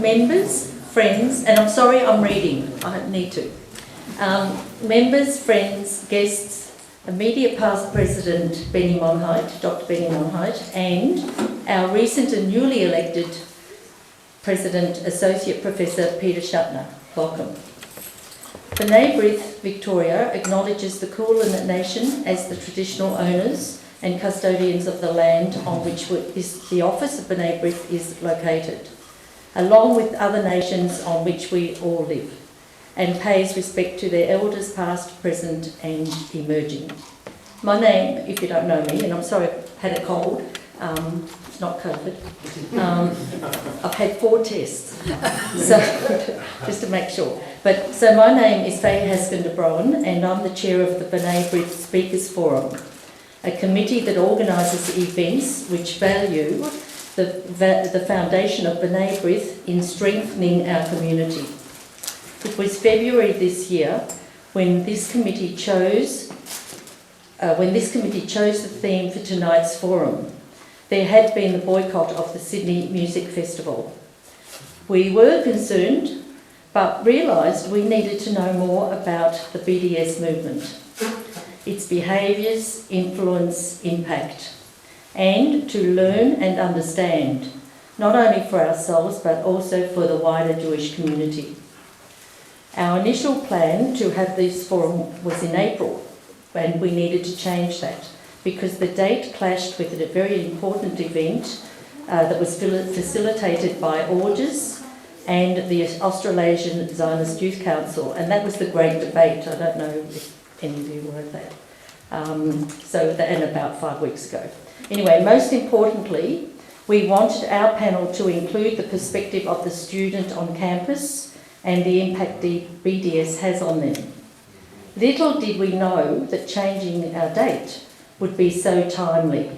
Members, friends, and I'm sorry I'm reading, I don't need to. Members, friends, guests, immediate past President Benny Monheit, Dr. Benny Monheit, and our recent and newly elected President Associate Professor Peter Shatner. Welcome. B'nai Brith, Victoria, acknowledges the Kulin Nation as the traditional owners and custodians of the land on which the office of B'nai Brith is located, along with other nations on which we all live, and pays respect to their elders past, present and emerging. My name, if you don't know me, and I'm sorry I've had a cold, it's not COVID, I've had 4 tests, so just to make sure. So my name is Faye Haskin de Broen, and I'm the chair of the B'nai Brith Speakers Forum, a committee that organises events which value the foundation of B'nai Brith in strengthening our community. It was February this year when this committee chose the theme for tonight's forum. There had been the boycott of the Sydney Music Festival. We were concerned, but realised we needed to know more about the BDS movement, its behaviours, influence, impact, and to learn and understand, not only for ourselves but also for the wider Jewish community. Our initial plan to have this forum was in April, and we needed to change that because the date clashed with a very important event that was facilitated by AUJS and the Australasian Zionist Youth Council, and that was the Great Debate. I don't know if any of you were at that. And about 5 weeks ago. Anyway, most importantly, we wanted our panel to include the perspective of the student on campus and the impact the BDS has on them. Little did we know that changing our date would be so timely.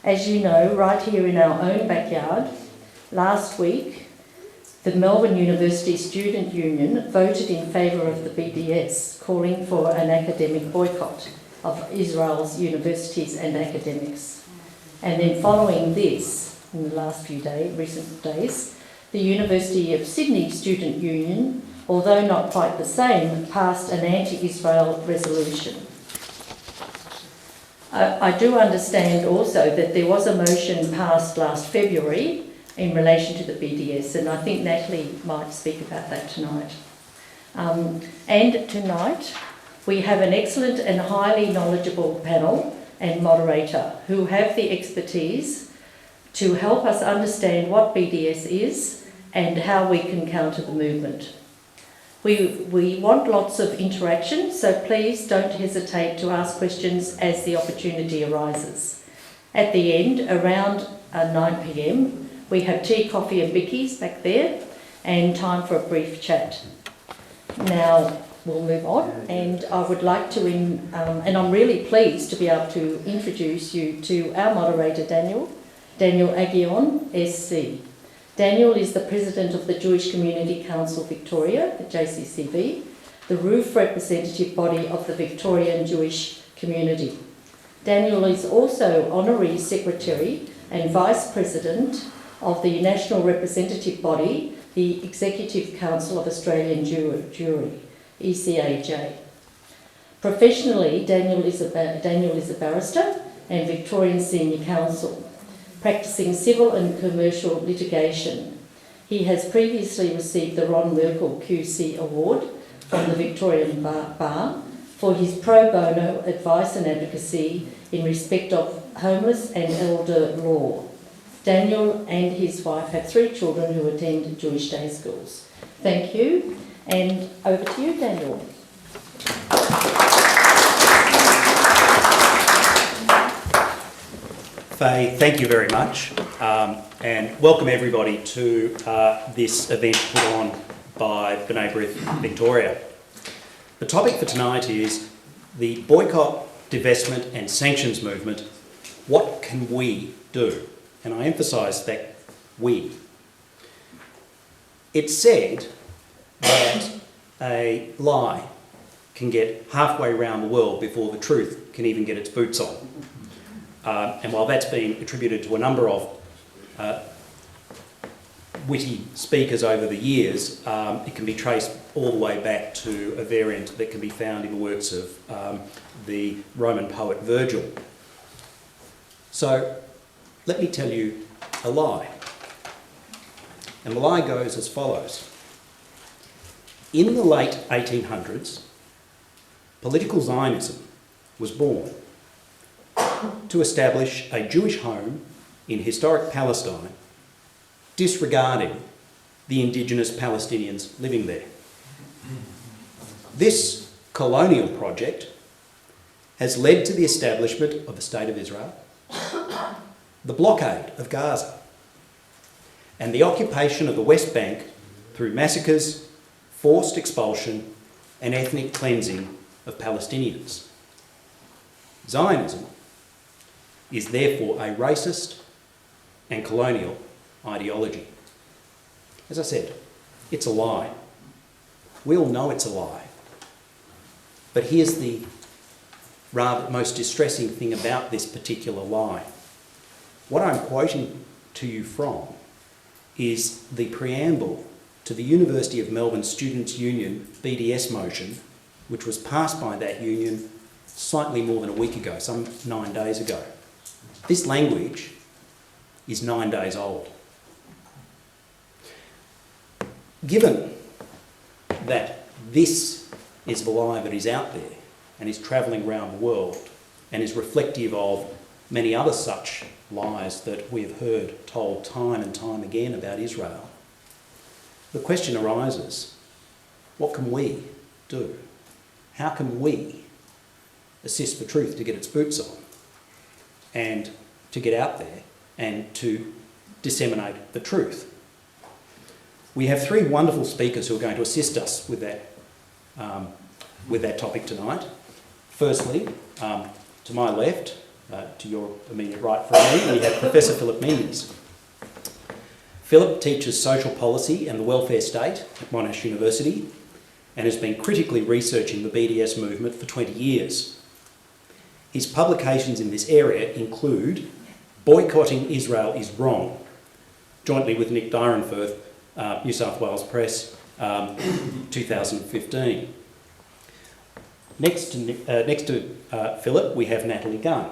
As you know, right here in our own backyard, last week, the Melbourne University Student Union voted in favour of the BDS, calling for an academic boycott of Israel's universities and academics. And then following this, in the last few recent days, the University of Sydney Student Union, although not quite the same, passed an anti-Israel resolution. I do understand also that there was a motion passed last February in relation to the BDS, and I think Natalie might speak about that tonight. And tonight we have an excellent and highly knowledgeable panel and moderator who have the expertise to help us understand what BDS is and how we can counter the movement. We want lots of interaction, so please don't hesitate to ask questions as the opportunity arises. At the end, around 9 p.m, we have tea, coffee and bickies back there and time for a brief chat. Now, we'll move on, and I would like to, and I'm really pleased to be able to introduce you to our moderator, Daniel Aghion, SC. Daniel is the President of the Jewish Community Council Victoria, the JCCV, the roof representative body of the Victorian Jewish community. Daniel is also Honorary Secretary and Vice President of the National Representative Body, the Executive Council of Australian Jewry, ECAJ. Professionally, Daniel is a barrister and Victorian Senior Counsel, practising civil and commercial litigation. He has previously received the Ron Merkel QC Award from the Victorian Bar for his pro bono advice and advocacy in respect of homeless and elder law. Daniel and his wife have 3 children who attend Jewish day schools. Thank you, and over to you, Daniel. Faye, thank you very much, and welcome everybody to this event put on by B'nai Brith Victoria. The topic for tonight is the Boycott, Divestment and Sanctions movement. What can we do? And I emphasise that we. It's said that a lie can get halfway around the world before the truth can even get its boots on. And while that's been attributed to a number of witty speakers over the years, it can be traced all the way back to a variant that can be found in the works of the Roman poet Virgil. So let me tell you a lie. And the lie goes as follows. In the late 1800s, political Zionism was born to establish a Jewish home in historic Palestine, disregarding the indigenous Palestinians living there. This colonial project has led to the establishment of the State of Israel, the blockade of Gaza, and the occupation of the West Bank through massacres, forced expulsion, and ethnic cleansing of Palestinians. Zionism is therefore a racist and colonial ideology. As I said, it's a lie. We all know it's a lie. But here's the rather most distressing thing about this particular lie. What I'm quoting to you from is the preamble to the University of Melbourne Students' Union BDS motion, which was passed by that union slightly more than a week ago, some 9 days ago. This language is 9 days old. Given that this is the lie that is out there and is travelling around the world and is reflective of many other such lies that we have heard told time and time again about Israel, the question arises, what can we do? How can we assist the truth to get its boots on and to get out there and to disseminate the truth? We have three wonderful speakers who are going to assist us with that topic tonight. Firstly, to my left, to your immediate right from me, we have Professor Phillip Mendes. Phillip teaches social policy and the welfare state at Monash University and has been critically researching the BDS movement for 20 years. His publications in this area include Boycotting Israel is Wrong, jointly with Nick Dyrenforth, New South Wales Press, 2015. Next to Phillip, we have Natalie Gunn.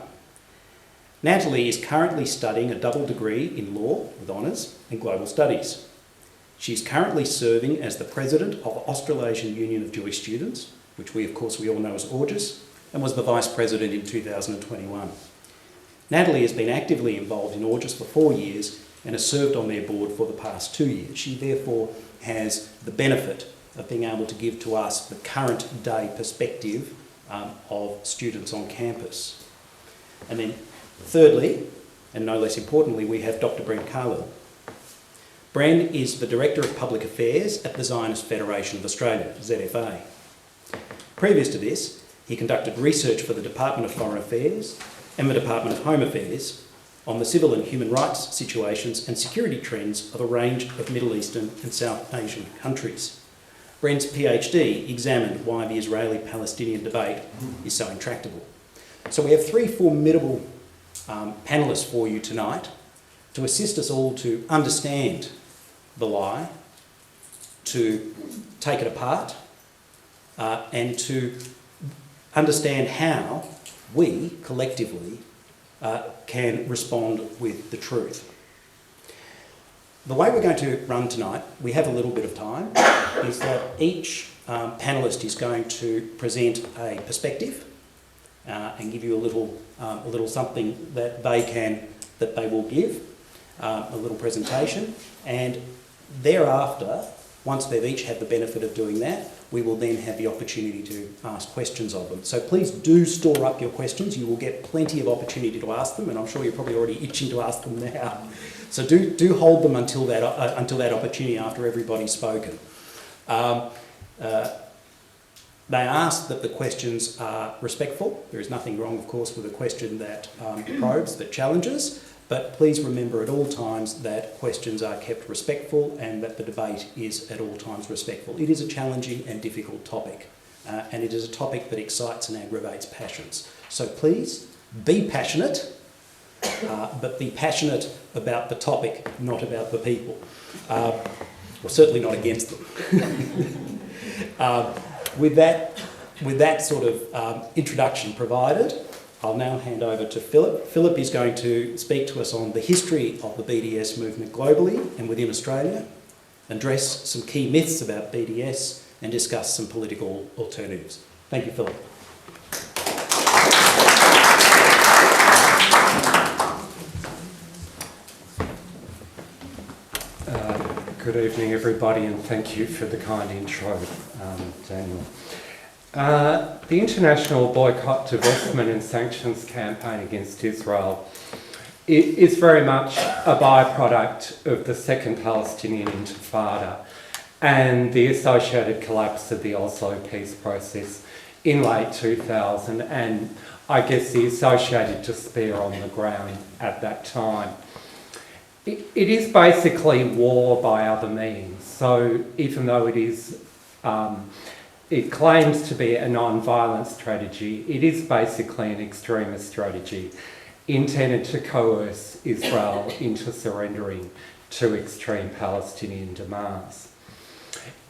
Natalie is currently studying a double degree in law with honours and global studies. She is currently serving as the president of the Australasian Union of Jewish Students, which we all know as AUJS, and was the vice president in 2021. Natalie has been actively involved in AUJS for 4 years and has served on their board for the past 2 years. She therefore has the benefit of being able to give to us the current day perspective of students on campus. And then thirdly, and no less importantly, we have Dr. Brent Carlill. Bren is the Director of Public Affairs at the Zionist Federation of Australia, ZFA. Previous to this, he conducted research for the Department of Foreign Affairs and the Department of Home Affairs on the civil and human rights situations and security trends of a range of Middle Eastern and South Asian countries. Bren's PhD examined why the Israeli-Palestinian debate is so intractable. So we have three formidable panellists for you tonight to assist us all to understand the lie, to take it apart, and to understand how we collectively can respond with the truth. The way we're going to run tonight, we have a little bit of time, is that each panellist is going to present a perspective and give you a little something that they will give, a little presentation, and thereafter, once they've each had the benefit of doing that, we will then have the opportunity to ask questions of them. So please do store up your questions. You will get plenty of opportunity to ask them, and I'm sure you're probably already itching to ask them now. So do hold them until that opportunity after everybody's spoken. They ask that the questions are respectful. There is nothing wrong, of course, with a question that probes, that challenges, but please remember at all times that questions are kept respectful and that the debate is at all times respectful. It is a challenging and difficult topic, and it is a topic that excites and aggravates passions. So please be passionate, but be passionate about the topic, not about the people. Well, certainly not against them. With that sort of introduction provided, I'll now hand over to Phillip. Phillip is going to speak to us on the history of the BDS movement globally and within Australia, address some key myths about BDS, and discuss some political alternatives. Thank you, Phillip. Good evening, everybody, and thank you for the kind intro, Daniel. The international boycott, divestment and sanctions campaign against Israel is very much a byproduct of the Second Palestinian Intifada and the associated collapse of the Oslo peace process in late 2000, and I guess the associated despair on the ground at that time. It is basically war by other means. So even though it claims to be a non-violent strategy, it is basically an extremist strategy intended to coerce Israel into surrendering to extreme Palestinian demands.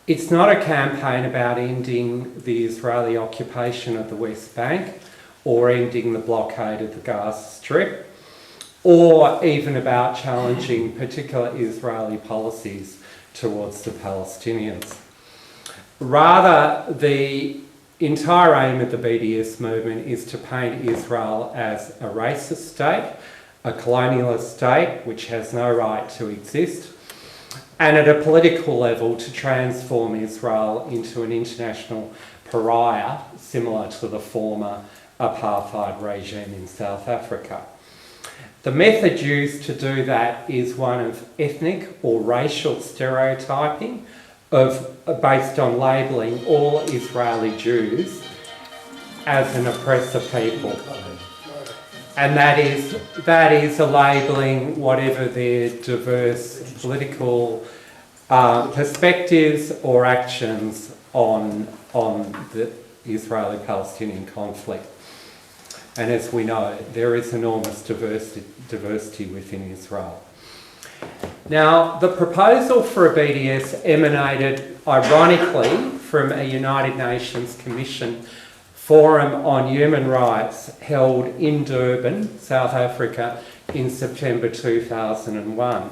It's not a campaign about ending the Israeli occupation of the West Bank or ending the blockade of the Gaza Strip, or even about challenging particular Israeli policies towards the Palestinians. Rather, the entire aim of the BDS movement is to paint Israel as a racist state, a colonialist state which has no right to exist, and at a political level to transform Israel into an international pariah similar to the former apartheid regime in South Africa. The method used to do that is one of ethnic or racial stereotyping based on labelling all Israeli Jews as an oppressor people. And that is a labelling whatever their diverse political perspectives or actions on the Israeli-Palestinian conflict. And as we know, there is enormous diversity within Israel. Now, the proposal for a BDS emanated, ironically, from a United Nations Commission forum on human rights held in Durban, South Africa, in September 2001.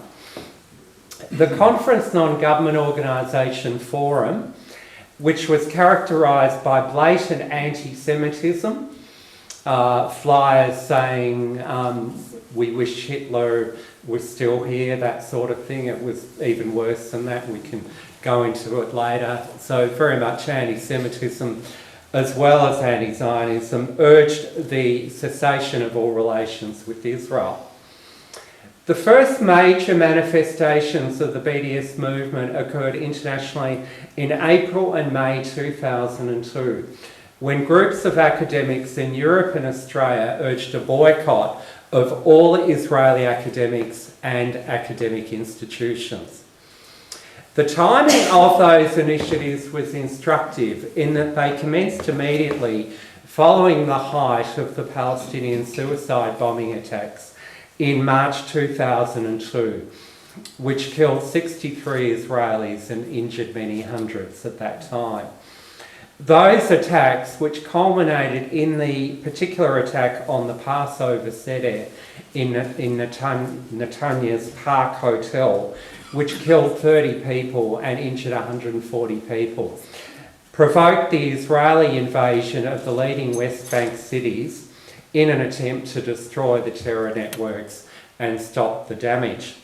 The Conference Non-Government Organisation Forum, which was characterised by blatant anti-Semitism, flyers saying, we wish Hitler was still here, that sort of thing. It was even worse than that. We can go into it later. So very much anti-Semitism as well as anti-Zionism urged the cessation of all relations with Israel. The first major manifestations of the BDS movement occurred internationally in April and May 2002, when groups of academics in Europe and Australia urged a boycott of all Israeli academics and academic institutions. The timing of those initiatives was instructive in that they commenced immediately following the height of the Palestinian suicide bombing attacks in March 2002, which killed 63 Israelis and injured many hundreds at that time. Those attacks, which culminated in the particular attack on the Passover Seder in Netanya's Park Hotel, which killed 30 people and injured 140 people, provoked the Israeli invasion of the leading West Bank cities in an attempt to destroy the terror networks and stop the damage.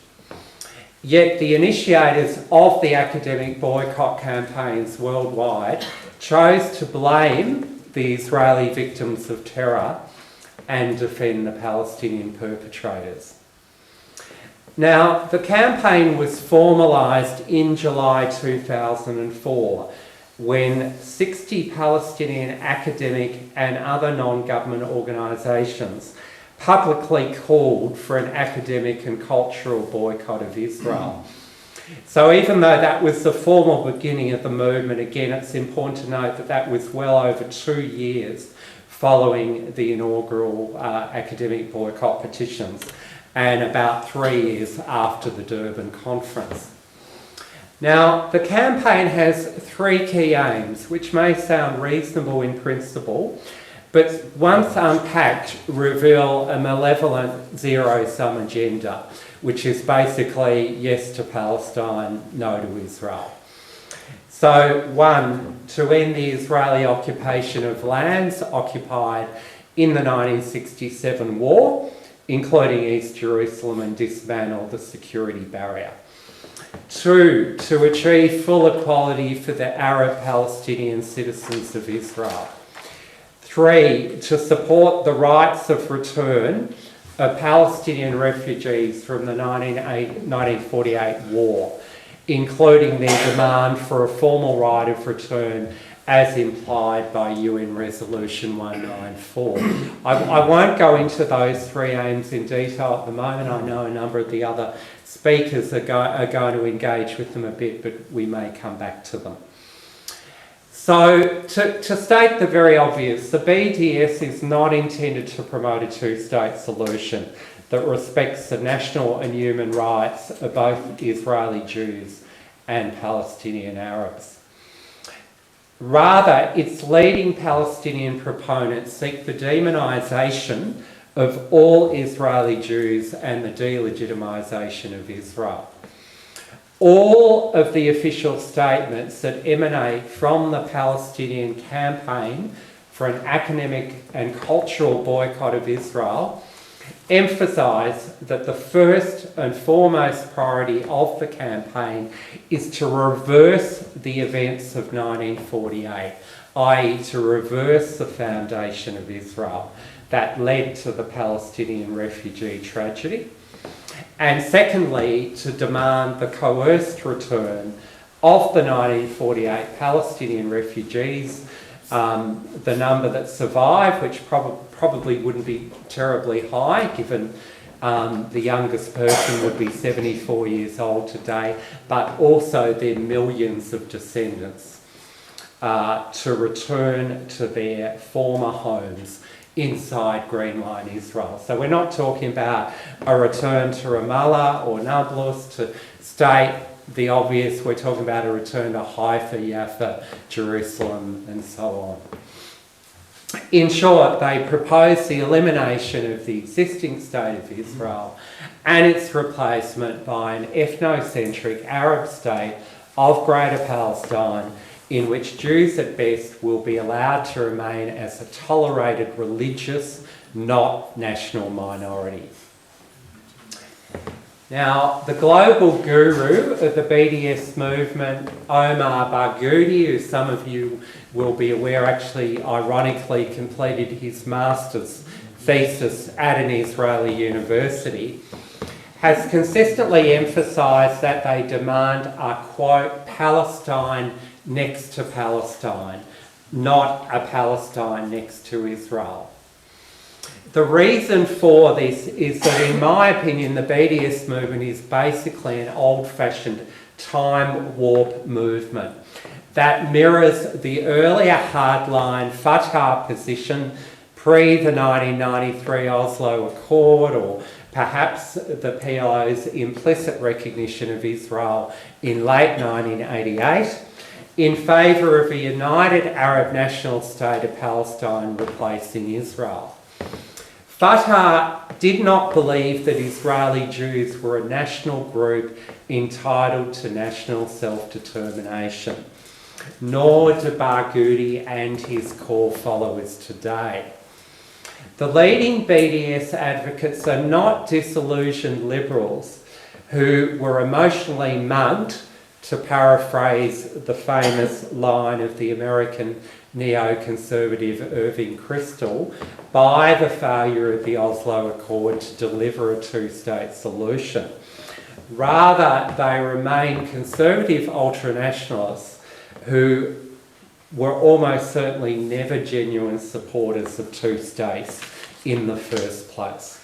Yet the initiators of the academic boycott campaigns worldwide chose to blame the Israeli victims of terror and defend the Palestinian perpetrators. Now, the campaign was formalised in July 2004 when 60 Palestinian academic and other non-government organisations publicly called for an academic and cultural boycott of Israel. So even though that was the formal beginning of the movement, again, it's important to note that that was well over 2 years following the inaugural academic boycott petitions, and about 3 years after the Durban conference. Now, the campaign has 3 key aims, which may sound reasonable in principle, but once unpacked, reveal a malevolent zero-sum agenda, which is basically yes to Palestine, no to Israel. So, 1, to end the Israeli occupation of lands occupied in the 1967 war, including East Jerusalem, and dismantle the security barrier. 2, to achieve full equality for the Arab Palestinian citizens of Israel. 3, to support the rights of return of Palestinian refugees from the 1948 war, including their demand for a formal right of return as implied by UN Resolution 194. I won't go into those 3 aims in detail at the moment. I know a number of the other speakers are going to engage with them a bit, but we may come back to them. So, to state the very obvious, the BDS is not intended to promote a 2-state solution that respects the national and human rights of both Israeli Jews and Palestinian Arabs. Rather, its leading Palestinian proponents seek the demonisation of all Israeli Jews and the delegitimisation of Israel. All of the official statements that emanate from the Palestinian campaign for an academic and cultural boycott of Israel emphasise that the first and foremost priority of the campaign is to reverse the events of 1948, i.e. to reverse the foundation of Israel that led to the Palestinian refugee tragedy. And secondly, to demand the coerced return of the 1948 Palestinian refugees, the number that survived, which probably wouldn't be terribly high, given the youngest person would be 74 years old today, but also their millions of descendants to return to their former homes inside Green Line Israel. So we're not talking about a return to Ramallah or Nablus, to state the obvious. We're talking about a return to Haifa, Jaffa, Jerusalem, and so on. In short, they propose the elimination of the existing state of Israel and its replacement by an ethnocentric Arab state of Greater Palestine, in which Jews at best will be allowed to remain as a tolerated religious, not national minority. Now, the global guru of the BDS movement, Omar Barghouti, who some of you will be aware actually ironically completed his master's thesis at an Israeli university, has consistently emphasised that they demand a, quote, Palestine next to Palestine, not a Palestine next to Israel. The reason for this is that, in my opinion, the BDS movement is basically an old-fashioned time warp movement that mirrors the earlier hardline Fatah position pre the 1993 Oslo Accord, or perhaps the PLO's implicit recognition of Israel in late 1988, in favour of a united Arab national state of Palestine replacing Israel. Fatah did not believe that Israeli Jews were a national group entitled to national self-determination, nor do Barghouti and his core followers today. The leading BDS advocates are not disillusioned liberals who were emotionally mugged, to paraphrase the famous line of the American neoconservative Irving Kristol, by the failure of the Oslo Accord to deliver a two-state solution. Rather, they remain conservative ultranationalists who were almost certainly never genuine supporters of two states in the first place.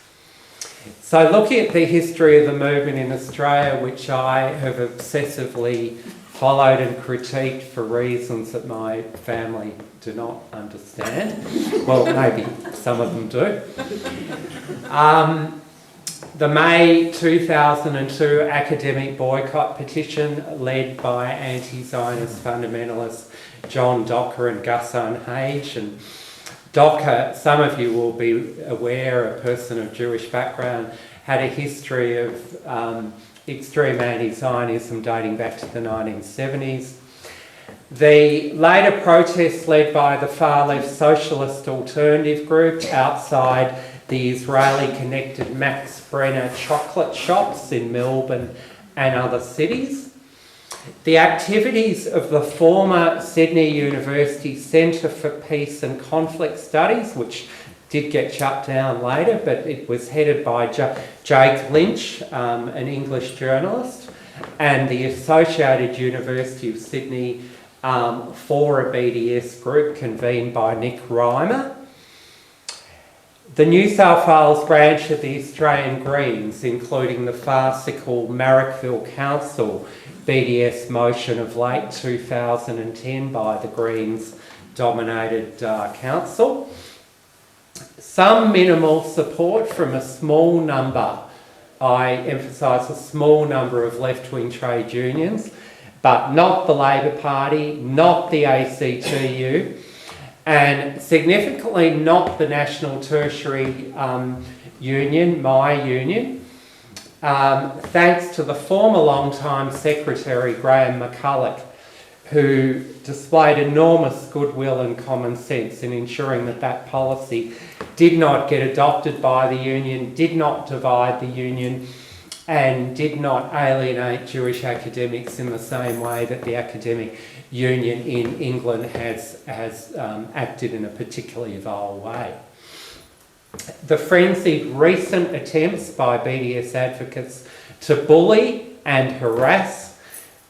So looking at the history of the movement in Australia, which I have obsessively followed and critiqued for reasons that my family do not understand. Well, maybe some of them do. The May 2002 academic boycott petition, led by anti-Zionist fundamentalists John Docker and Ghassan Hage. And Docker, some of you will be aware, a person of Jewish background, had a history of extreme anti-Zionism dating back to the 1970s. The later protests led by the far-left socialist alternative group outside the Israeli-connected Max Brenner chocolate shops in Melbourne and other cities. The activities of the former Sydney University Centre for Peace and Conflict Studies, which did get shut down later, but it was headed by Jake Lynch, an English journalist, and the Associated University of Sydney for a BDS group convened by Nick Reimer. The New South Wales branch of the Australian Greens, including the farcical Marrickville Council BDS motion of late 2010 by the Greens-dominated council. Some minimal support from a small number, I emphasise a small number of left-wing trade unions, but not the Labor Party, not the ACTU, and significantly not the National Tertiary Union, my union, thanks to the former long-time Secretary Graham McCulloch, who displayed enormous goodwill and common sense in ensuring that that policy did not get adopted by the union, did not divide the union, and did not alienate Jewish academics in the same way that the academic union in England has acted in a particularly vile way. The frenzied recent attempts by BDS advocates to bully and harass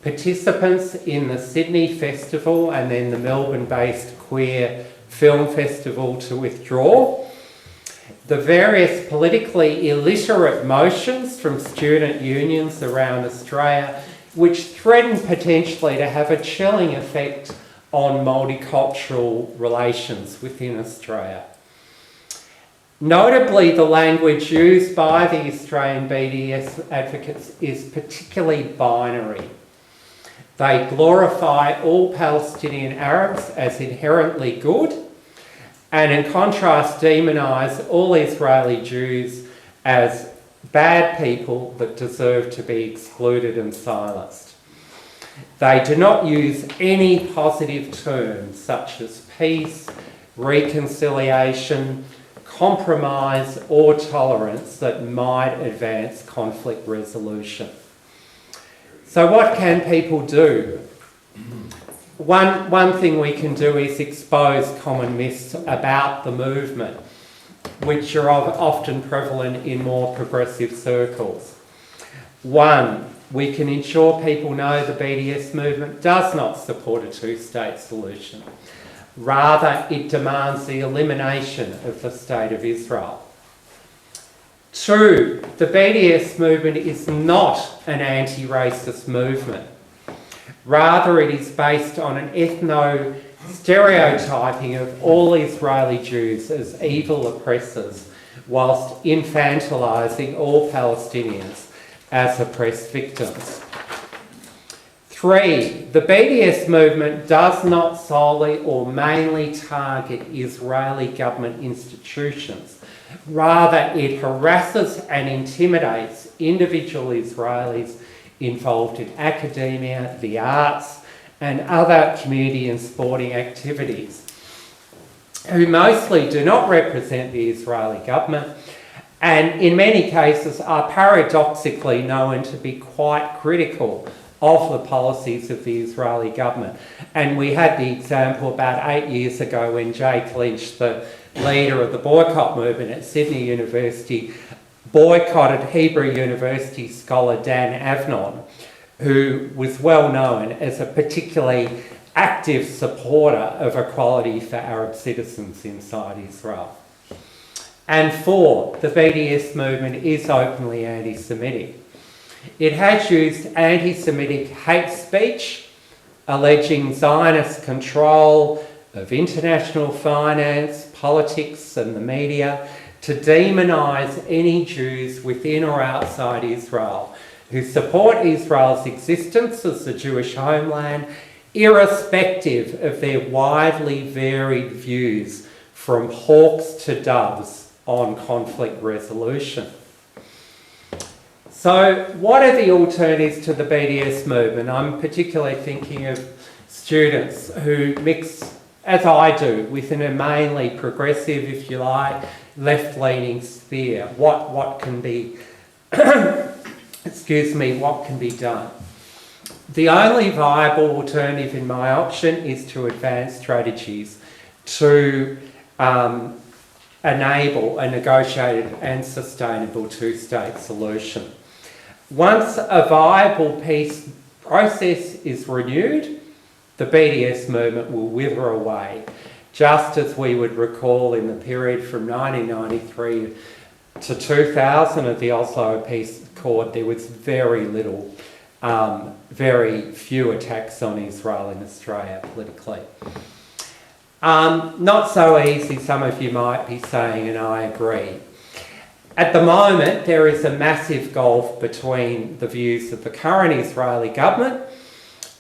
participants in the Sydney Festival and then the Melbourne-based Queer Film Festival to withdraw. The various politically illiterate motions from student unions around Australia, which threaten potentially to have a chilling effect on multicultural relations within Australia. Notably, the language used by the Australian BDS advocates is particularly binary. They glorify all Palestinian Arabs as inherently good, and in contrast demonise all Israeli Jews as bad people that deserve to be excluded and silenced. They do not use any positive terms such as peace, reconciliation, compromise or tolerance that might advance conflict resolution. So what can people do? One thing we can do is expose common myths about the movement, which are often prevalent in more progressive circles. One, we can ensure people know the BDS movement does not support a two-state solution. Rather, it demands the elimination of the State of Israel. Two, the BDS movement is not an anti-racist movement. Rather, it is based on an ethno-stereotyping of all Israeli Jews as evil oppressors, whilst infantilising all Palestinians as oppressed victims. Three, the BDS movement does not solely or mainly target Israeli government institutions. Rather, it harasses and intimidates individual Israelis involved in academia, the arts, and other community and sporting activities, who mostly do not represent the Israeli government, and in many cases are paradoxically known to be quite critical of the policies of the Israeli government. And we had the example about 8 years ago when Jake Lynch, the leader of the boycott movement at Sydney University, boycotted Hebrew University scholar Dan Avnon, who was well known as a particularly active supporter of equality for Arab citizens inside Israel. And four, the BDS movement is openly anti-Semitic. It has used anti-Semitic hate speech, alleging Zionist control, of international finance, politics and the media to demonise any Jews within or outside Israel who support Israel's existence as a Jewish homeland, irrespective of their widely varied views from hawks to doves on conflict resolution. So what are the alternatives to the BDS movement? I'm particularly thinking of students who mix, as I do, within a mainly progressive, if you like, left-leaning sphere. What can be, what can be done? The only viable alternative in my option is to advance strategies to enable a negotiated and sustainable two-state solution. Once a viable peace process is renewed, the BDS movement will wither away, just as we would recall in the period from 1993 to 2000 of the Oslo Peace Accord, there was very little, very few attacks on Israel in Australia politically. Not so easy, some of you might be saying, and I agree. At the moment, there is a massive gulf between the views of the current Israeli government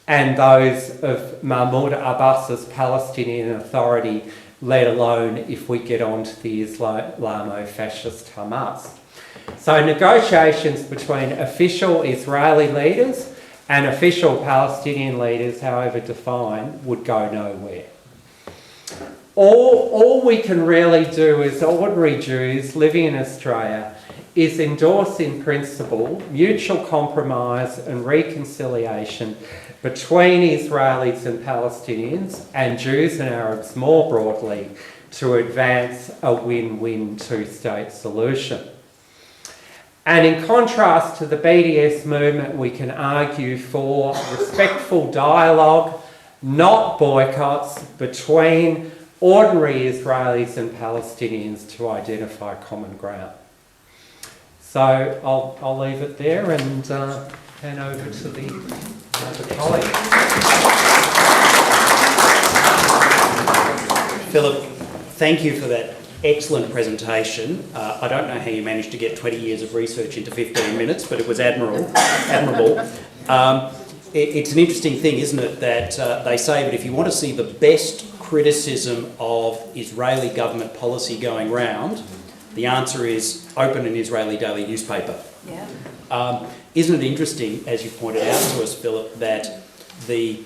and those of Mahmoud Abbas's Palestinian Authority, let alone if we get on to the Islamo-fascist Hamas. So negotiations between official Israeli leaders and official Palestinian leaders, however defined, would go nowhere. All we can really do as ordinary Jews living in Australia is endorse in principle mutual compromise and reconciliation between Israelis and Palestinians and Jews and Arabs more broadly to advance a win-win two-state solution. And in contrast to the BDS movement, we can argue for respectful dialogue, not boycotts, between ordinary Israelis and Palestinians to identify common ground. So I'll leave it there and hand over to the colleague. Phillip, thank you for that excellent presentation. I don't know how you managed to get 20 years of research into 15 minutes, but it was admirable. It's an interesting thing, isn't it, that they say that if you want to see the best criticism of Israeli government policy going round, the answer is open an Israeli daily newspaper. Yeah. Isn't it interesting, as you pointed out to us, Phillip, that the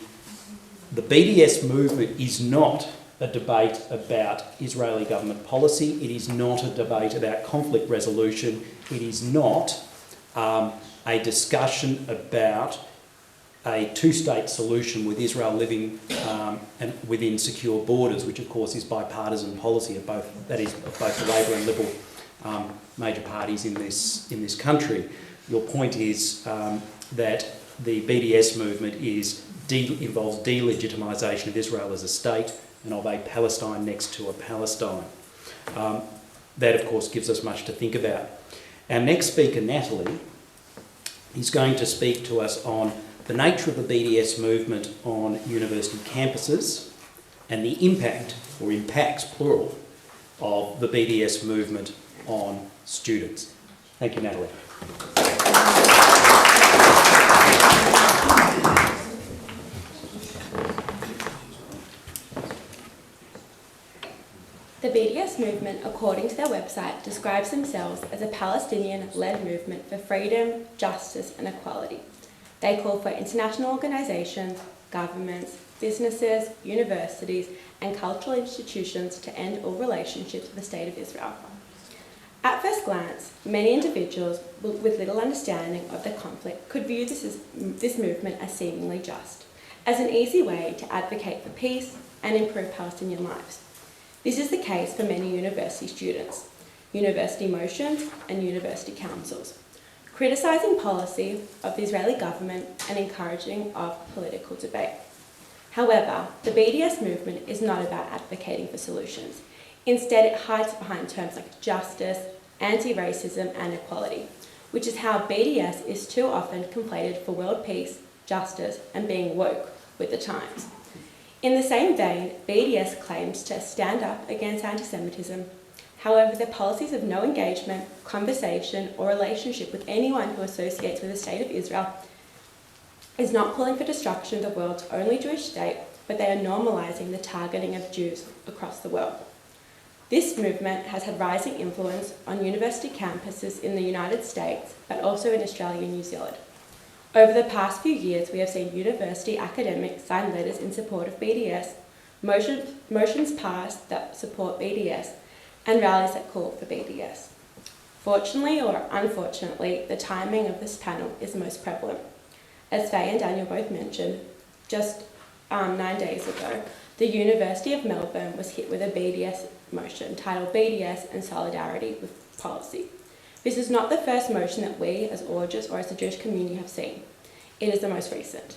BDS movement is not a debate about Israeli government policy. It is not a debate about conflict resolution. It is not a discussion about a two-state solution with Israel living and within secure borders, which of course is bipartisan policy of both the Labor and Liberal major parties in this country. Your point is that the BDS movement involves delegitimisation of Israel as a state and of a Palestine next to a Palestine. That of course gives us much to think about. Our next speaker, Natalie, is going to speak to us on the nature of the BDS movement on university campuses and the impact, or impacts plural, of the BDS movement on students. Thank you, Natalie. The BDS movement, according to their website, describes themselves as a Palestinian-led movement for freedom, justice and equality. They call for international organisations, governments, businesses, universities and cultural institutions to end all relationships with the State of Israel. At first glance, many individuals with little understanding of the conflict could view this movement as seemingly just, as an easy way to advocate for peace and improve Palestinian lives. This is the case for many university students, university motions and university councils, criticising policy of the Israeli government and encouraging of political debate. However, the BDS movement is not about advocating for solutions. Instead, it hides behind terms like justice, anti-racism and equality, which is how BDS is too often conflated for world peace, justice and being woke with the times. In the same vein, BDS claims to stand up against anti-Semitism. However, their policies of no engagement, conversation, or relationship with anyone who associates with the State of Israel is not calling for destruction of the world's only Jewish state, but they are normalising the targeting of Jews across the world. This movement has had rising influence on university campuses in the United States, but also in Australia and New Zealand. Over the past few years, we have seen university academics sign letters in support of BDS, motions passed that support BDS, and rallies that call for BDS. Fortunately or unfortunately, the timing of this panel is most prevalent. As Faye and Daniel both mentioned, just 9 days ago, the University of Melbourne was hit with a BDS motion titled BDS and Solidarity with Policy. This is not the first motion that we, as AUJS or as the Jewish community, have seen. It is the most recent.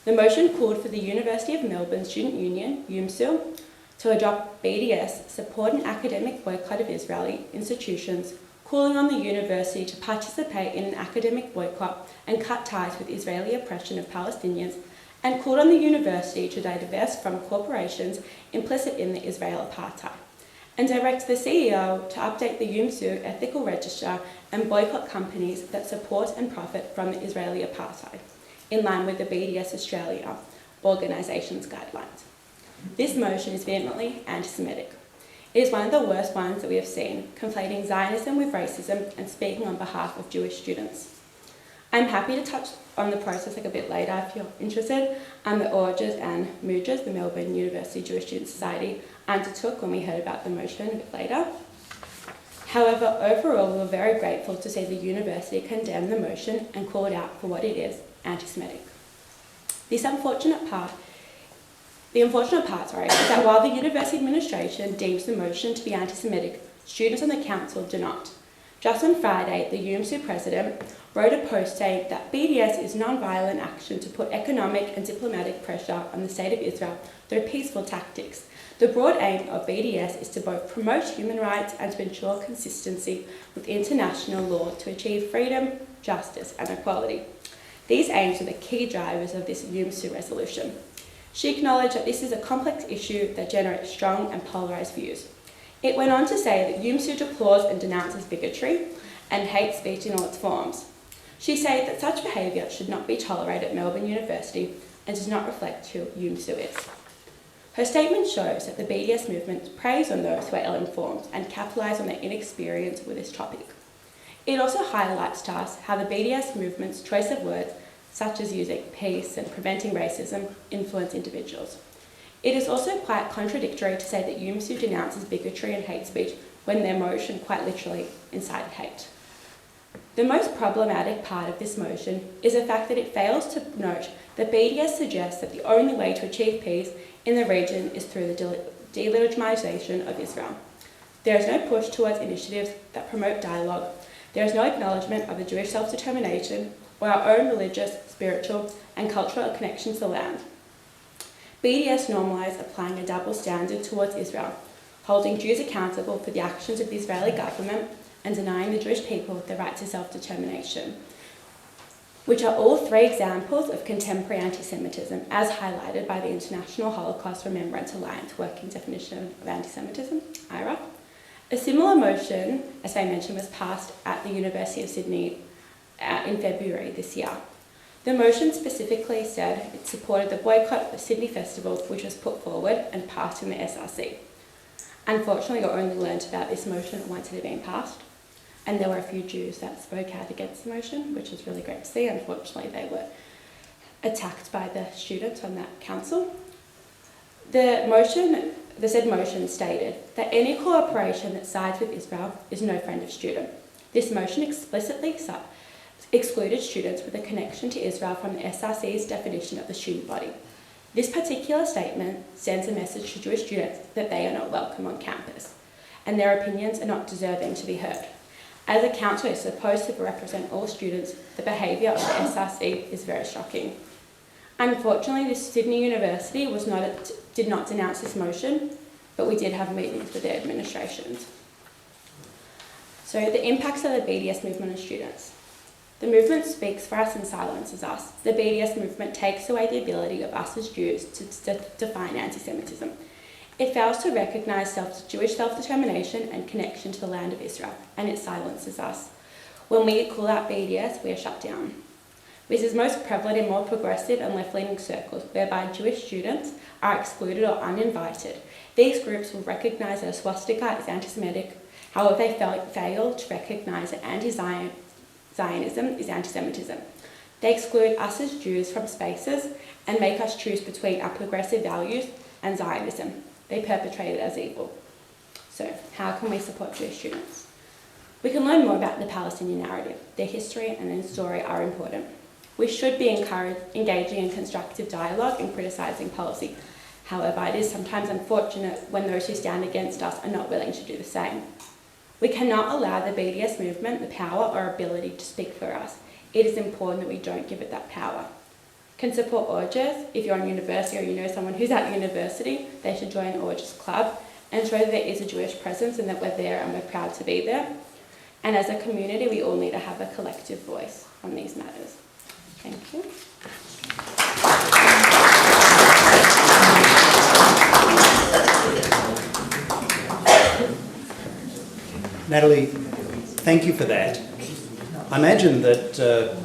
The motion called for the University of Melbourne Student Union, UMSU, to adopt BDS, support an academic boycott of Israeli institutions, calling on the university to participate in an academic boycott and cut ties with Israeli oppression of Palestinians, and called on the university to divest from corporations implicit in the Israel apartheid, and direct the CEO to update the UMSU ethical register and boycott companies that support and profit from the Israeli apartheid, in line with the BDS Australia organisation's guidelines. This motion is vehemently anti-Semitic. It is one of the worst ones that we have seen, conflating Zionism with racism and speaking on behalf of Jewish students. I'm happy to touch on the process a bit later if you're interested, the AUJS and MUJS, the Melbourne University Jewish Student Society, undertook when we heard about the motion a bit later. However, overall, we were very grateful to see the university condemn the motion and call it out for what it is, anti-Semitic. The unfortunate part is that while the university administration deems the motion to be anti-Semitic, students on the council do not. Just on Friday, the UMSU president wrote a post saying that BDS is non-violent action to put economic and diplomatic pressure on the State of Israel through peaceful tactics. The broad aim of BDS is to both promote human rights and to ensure consistency with international law to achieve freedom, justice and equality. These aims are the key drivers of this UMSU resolution. She acknowledged that this is a complex issue that generates strong and polarised views. It went on to say that UMSU deplores and denounces bigotry and hate speech in all its forms. She said that such behaviour should not be tolerated at Melbourne University and does not reflect who UMSU is. Her statement shows that the BDS movement preys on those who are ill-informed and capitalise on their inexperience with this topic. It also highlights to us how the BDS movement's choice of words, such as using peace and preventing racism, influence individuals. It is also quite contradictory to say that UMSU denounces bigotry and hate speech when their motion quite literally incited hate. The most problematic part of this motion is the fact that it fails to note that BDS suggests that the only way to achieve peace in the region is through the delegitimization of Israel. There is no push towards initiatives that promote dialogue. There is no acknowledgement of the Jewish self-determination or our own religious, spiritual and cultural connection to the land. BDS normalised applying a double standard towards Israel, holding Jews accountable for the actions of the Israeli government and denying the Jewish people the right to self-determination, which are all three examples of contemporary anti-Semitism, as highlighted by the International Holocaust Remembrance Alliance Working Definition of Anti-Semitism, IRA. A similar motion, as I mentioned, was passed at the University of Sydney in February this year. The motion specifically said it supported the boycott of Sydney Festival, which was put forward and passed in the SRC. Unfortunately, I only learned about this motion once it had been passed, and there were a few Jews that spoke out against the motion, which was really great to see. Unfortunately, they were attacked by the students on that council. The said motion stated that any cooperation that sides with Israel is no friend of student. This motion explicitly excluded students with a connection to Israel from the SRC's definition of the student body. This particular statement sends a message to Jewish students that they are not welcome on campus, and their opinions are not deserving to be heard. As a council is supposed to represent all students, the behaviour of the SRC is very shocking. Unfortunately, the Sydney University did not denounce this motion, but we did have meetings with their administrations. So the impacts of the BDS movement on students. The movement speaks for us and silences us. The BDS movement takes away the ability of us as Jews to define anti-Semitism. It fails to recognise Jewish self-determination and connection to the land of Israel, and it silences us. When we call out BDS, we are shut down. This is most prevalent in more progressive and left-leaning circles, whereby Jewish students are excluded or uninvited. These groups will recognise that a swastika is anti-Semitic, however they fail to recognise that anti-Zionism is anti-Semitism. They exclude us as Jews from spaces and make us choose between our progressive values and Zionism. They perpetrate it as evil. So, how can we support Jewish students? We can learn more about the Palestinian narrative. Their history and their story are important. We should be engaging in constructive dialogue and criticising policy. However, it is sometimes unfortunate when those who stand against us are not willing to do the same. We cannot allow the BDS movement the power or ability to speak for us. It is important that we don't give it that power. Can support AUJS. If you're in university or you know someone who's at university, they should join AUJS club and show that there is a Jewish presence and that we're there and we're proud to be there. And as a community, we all need to have a collective voice on these matters. Thank you. Natalie, thank you for that. I imagine that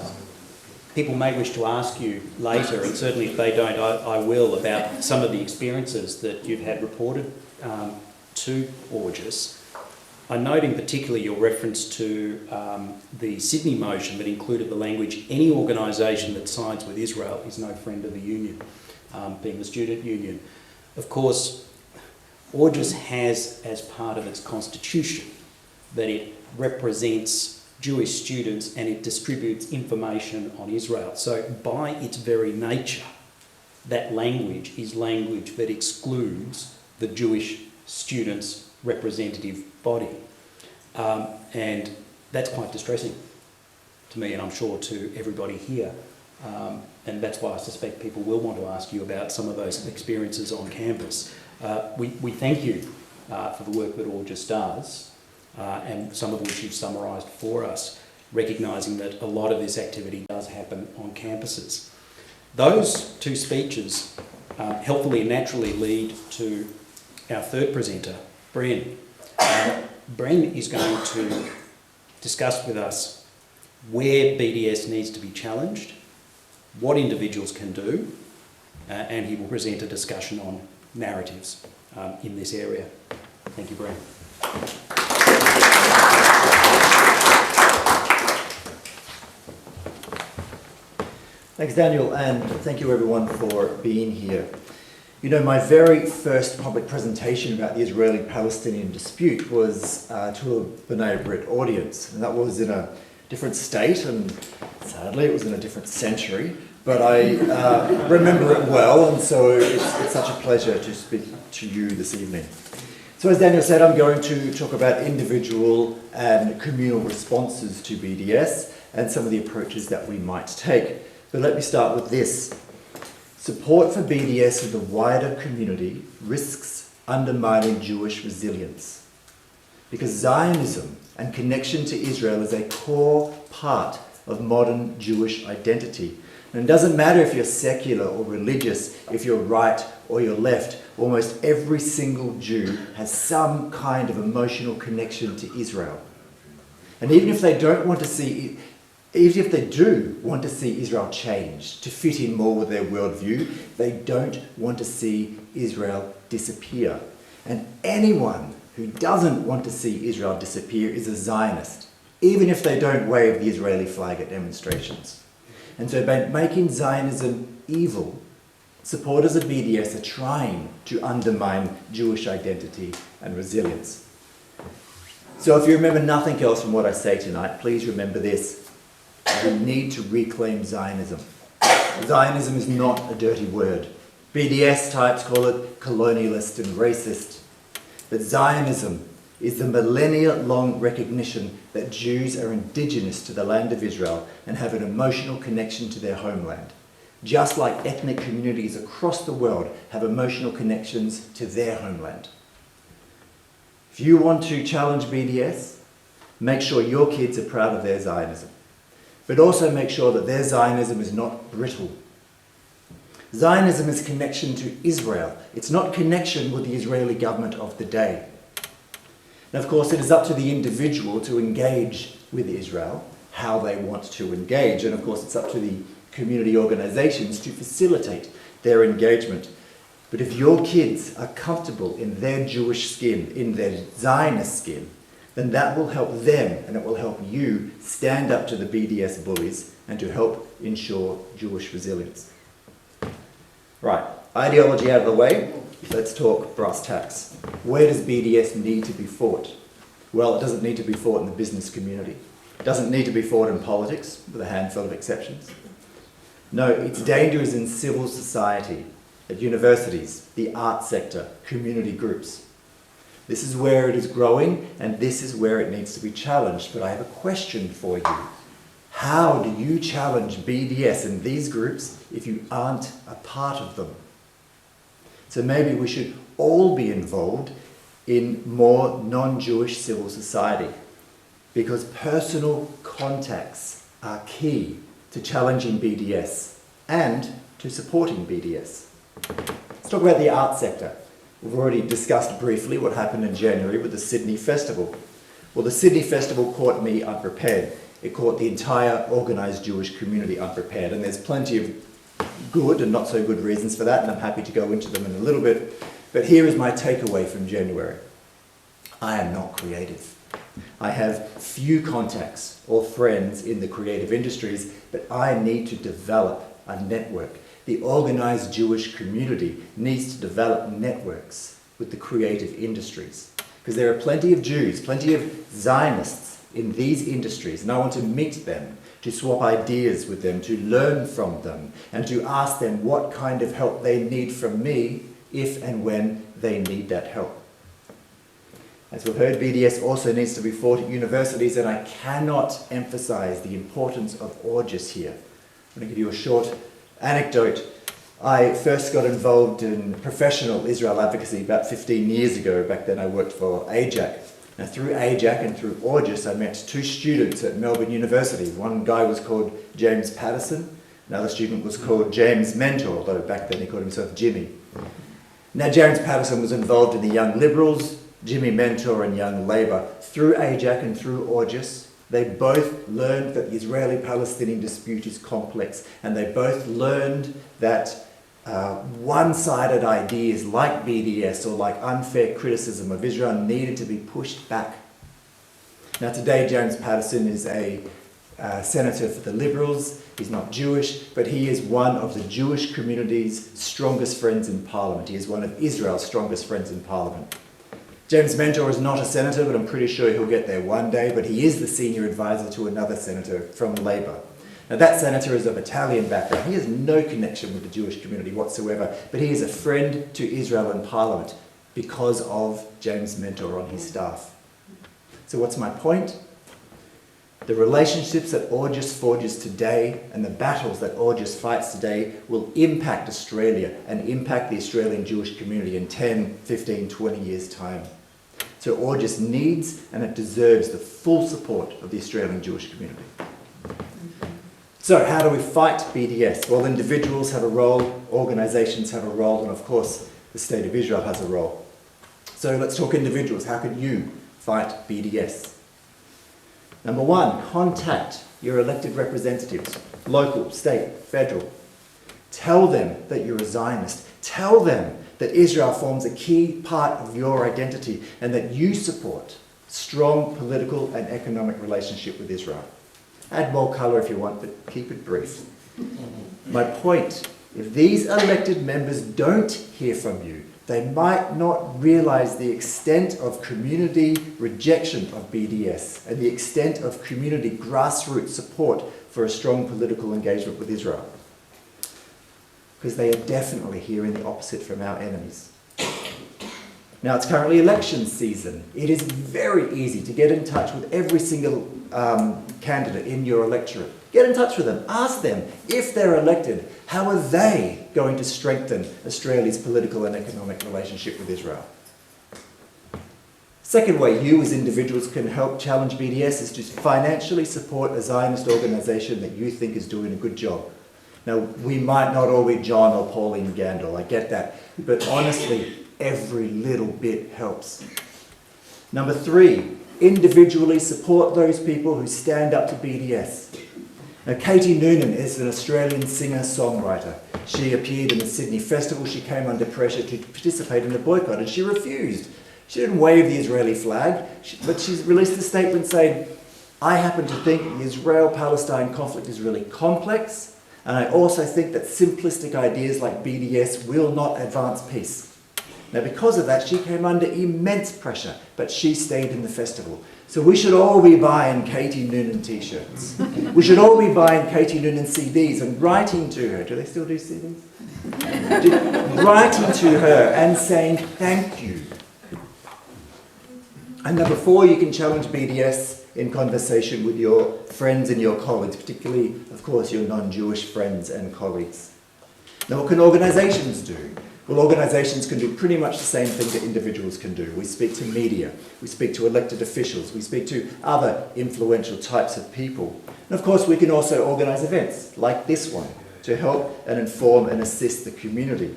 people may wish to ask you later, and certainly if they don't, I will, about some of the experiences that you've had reported to AUJS. I note in particular your reference to the Sydney motion that included the language, any organisation that sides with Israel is no friend of the union, being the student union. Of course, AUJS has as part of its constitution that it represents Jewish students and it distributes information on Israel. So by its very nature, that language is language that excludes the Jewish students' representative body. And that's quite distressing to me, and I'm sure to everybody here. And that's why I suspect people will want to ask you about some of those experiences on campus. We thank you for the work that AUJS does, and some of which you've summarised for us, recognising that a lot of this activity does happen on campuses. Those two speeches helpfully and naturally lead to our third presenter, Bren. Bren is going to discuss with us where BDS needs to be challenged, what individuals can do, and he will present a discussion on narratives in this area. Thank you, Bren. Thanks, Daniel, and thank you everyone for being here. You know, my very first public presentation about the Israeli-Palestinian dispute was to a B'nai Brit audience, and that was in a different state, and sadly it was in a different century, but I remember it well, and so it's such a pleasure to speak to you this evening. So as Daniel said, I'm going to talk about individual and communal responses to BDS and some of the approaches that we might take. But let me start with this. Support for BDS in the wider community risks undermining Jewish resilience, because Zionism and connection to Israel is a core part of modern Jewish identity. And it doesn't matter if you're secular or religious, if you're right or you're left, almost every single Jew has some kind of emotional connection to Israel. And even if they do want to see Israel change, to fit in more with their worldview, they don't want to see Israel disappear. And anyone who doesn't want to see Israel disappear is a Zionist, even if they don't wave the Israeli flag at demonstrations. And so by making Zionism evil, supporters of BDS are trying to undermine Jewish identity and resilience. So if you remember nothing else from what I say tonight, please remember this. We need to reclaim Zionism. Zionism is not a dirty word. BDS types call it colonialist and racist. But Zionism is the millennia-long recognition that Jews are indigenous to the land of Israel and have an emotional connection to their homeland, just like ethnic communities across the world have emotional connections to their homeland. If you want to challenge BDS, make sure your kids are proud of their Zionism. but also make sure that their Zionism is not brittle. Zionism is connection to Israel. It's not connection with the Israeli government of the day. Now, of course, it is up to the individual to engage with Israel, how they want to engage, and of course it's up to the community organisations to facilitate their engagement. But if your kids are comfortable in their Jewish skin, in their Zionist skin, then that will help them and it will help you stand up to the BDS bullies and to help ensure Jewish resilience. Right, ideology out of the way, let's talk brass tacks. Where does BDS need to be fought? Well, it doesn't need to be fought in the business community. It doesn't need to be fought in politics, with a handful of exceptions. No, its danger is in civil society, at universities, the art sector, community groups. This is where it is growing, and this is where it needs to be challenged. But I have a question for you. How do you challenge BDS in these groups if you aren't a part of them? So maybe we should all be involved in more non-Jewish civil society, because personal contacts are key to challenging BDS and to supporting BDS. Let's talk about the art sector. We've already discussed briefly what happened in January with the Sydney Festival. Well, the Sydney Festival caught me unprepared. It caught the entire organised Jewish community unprepared, and there's plenty of good and not so good reasons for that, and I'm happy to go into them in a little bit. But here is my takeaway from January. I am not creative. I have few contacts or friends in the creative industries, but I need to develop a network. The organised Jewish community needs to develop networks with the creative industries, because there are plenty of Jews, plenty of Zionists in these industries, and I want to meet them, to swap ideas with them, to learn from them, and to ask them what kind of help they need from me if and when they need that help. As we've heard, BDS also needs to be fought at universities, and I cannot emphasise the importance of AUJS here. I'm going to give you a short anecdote. I first got involved in professional Israel advocacy about 15 years ago. Back then I worked for AJAC. Now through AJAC and through AUJS I met two students at Melbourne University. One guy was called James Patterson, another student was called James Mentor, although back then he called himself Jimmy. Now James Patterson was involved in the Young Liberals, Jimmy Mentor in Young Labour. Through AJAC and through AUJS, they both learned that the Israeli-Palestinian dispute is complex, and they both learned that one-sided ideas like BDS or like unfair criticism of Israel needed to be pushed back. Now today James Patterson is a senator for the Liberals. He's not Jewish, but he is one of the Jewish community's strongest friends in Parliament. He is one of Israel's strongest friends in Parliament. James Mentor is not a senator, but I'm pretty sure he'll get there one day, but he is the senior advisor to another senator from Labour. Now that senator is of Italian background. He has no connection with the Jewish community whatsoever, but he is a friend to Israel in Parliament because of James Mentor on his staff. So what's my point? The relationships that AUJS forges today and the battles that AUJS fights today will impact Australia and impact the Australian Jewish community in 10, 15, 20 years' time. So AUJS needs and it deserves the full support of the Australian Jewish community. So how do we fight BDS? Well, individuals have a role, organisations have a role, and of course the State of Israel has a role. So let's talk individuals. How can you fight BDS? Number one, contact your elected representatives, local, state, federal. Tell them that you're a Zionist. Tell them that Israel forms a key part of your identity and that you support strong political and economic relationship with Israel. Add more colour if you want, but keep it brief. My point, if these elected members don't hear from you, they might not realise the extent of community rejection of BDS and the extent of community grassroots support for a strong political engagement with Israel. Because they are definitely hearing the opposite from our enemies. Now it's currently election season. It is very easy to get in touch with every single candidate in your electorate. Get in touch with them. Ask them, if they're elected, how are they going to strengthen Australia's political and economic relationship with Israel? Second way you as individuals can help challenge BDS is to financially support a Zionist organisation that you think is doing a good job. Now, we might not all be John or Pauline Gandel, I get that, but honestly, every little bit helps. Number 3, individually support those people who stand up to BDS. Now, Katie Noonan is an Australian singer-songwriter. She appeared in the Sydney Festival. She came under pressure to participate in the boycott, and she refused. She didn't wave the Israeli flag, but she released a statement saying, I happen to think the Israel-Palestine conflict is really complex, and I also think that simplistic ideas like BDS will not advance peace. Now, because of that, she came under immense pressure, but she stayed in the festival. So we should all be buying Katie Noonan t-shirts. We should all be buying Katie Noonan CDs and writing to her. Do they still do CDs? Writing to her and saying thank you. And number 4, you can challenge BDS in conversation with your friends and your colleagues, particularly, of course, your non-Jewish friends and colleagues. Now, what can organisations do? Well, organisations can do pretty much the same thing that individuals can do. We speak to media, we speak to elected officials, we speak to other influential types of people. And of course, we can also organise events like this one to help and inform and assist the community.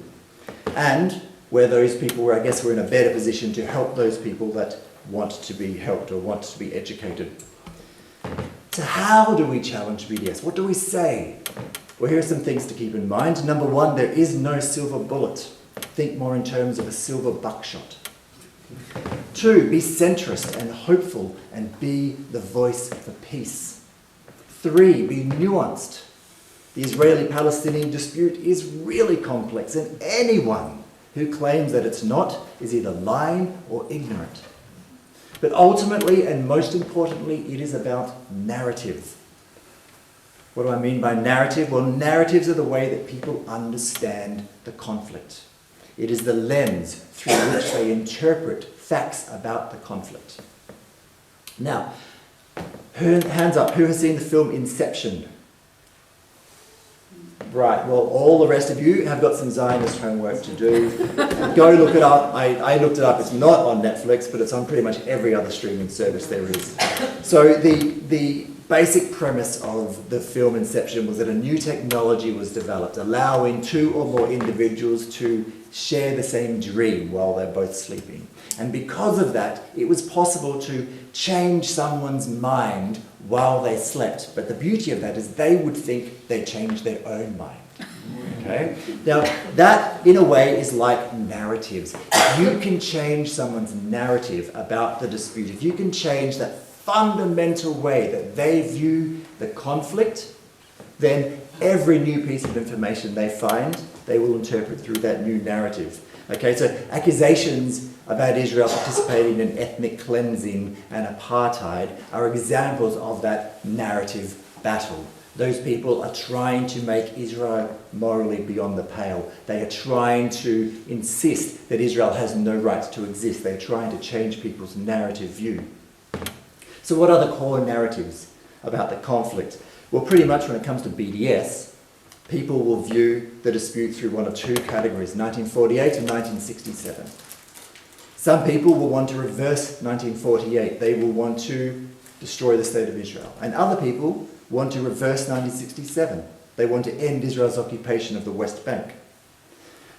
And where those people, where I guess we're in a better position to help those people that want to be helped or want to be educated. So how do we challenge BDS? What do we say? Well, here are some things to keep in mind. Number 1, there is no silver bullet. Think more in terms of a silver buckshot. 2, be centrist and hopeful and be the voice for peace. 3, be nuanced. The Israeli-Palestinian dispute is really complex, and anyone who claims that it's not is either lying or ignorant. But ultimately, and most importantly, it is about narrative. What do I mean by narrative? Well, narratives are the way that people understand the conflict. It is the lens through which they interpret facts about the conflict. Now, hands up, who has seen the film Inception? Right, well, all the rest of you have got some Zionist homework to do. Go look it up. I looked it up. It's not on Netflix, but it's on pretty much every other streaming service there is. So the basic premise of the film Inception was that a new technology was developed, allowing 2 or more individuals to share the same dream while they're both sleeping. And because of that, it was possible to change someone's mind while they slept. But the beauty of that is they would think they changed their own mind. Okay? Now, that, in a way, is like narratives. If you can change someone's narrative about the dispute, if you can change that fundamental way that they view the conflict, then every new piece of information they find, they will interpret through that new narrative. Okay, so accusations about Israel participating in ethnic cleansing and apartheid are examples of that narrative battle. Those people are trying to make Israel morally beyond the pale. They are trying to insist that Israel has no right to exist. They are trying to change people's narrative view. So what are the core narratives about the conflict? Well, pretty much when it comes to BDS, people will view the dispute through one of 2 categories, 1948 and 1967. Some people will want to reverse 1948. They will want to destroy the state of Israel. And other people want to reverse 1967. They want to end Israel's occupation of the West Bank.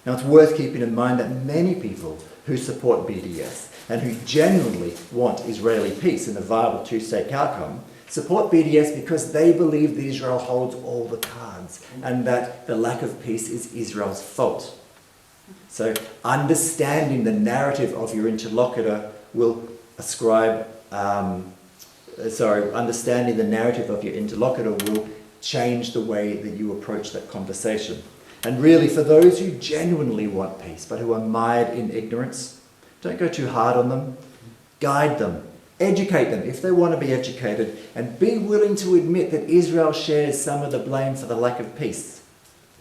Now, it's worth keeping in mind that many people who support BDS and who genuinely want Israeli peace and a viable 2-state outcome support BDS because they believe that Israel holds all the cards and that the lack of peace is Israel's fault. So understanding the narrative of your interlocutor will understanding the narrative of your interlocutor will change the way that you approach that conversation. And really, for those who genuinely want peace but who are mired in ignorance, don't go too hard on them. Guide them. Educate them if they want to be educated, and be willing to admit that Israel shares some of the blame for the lack of peace.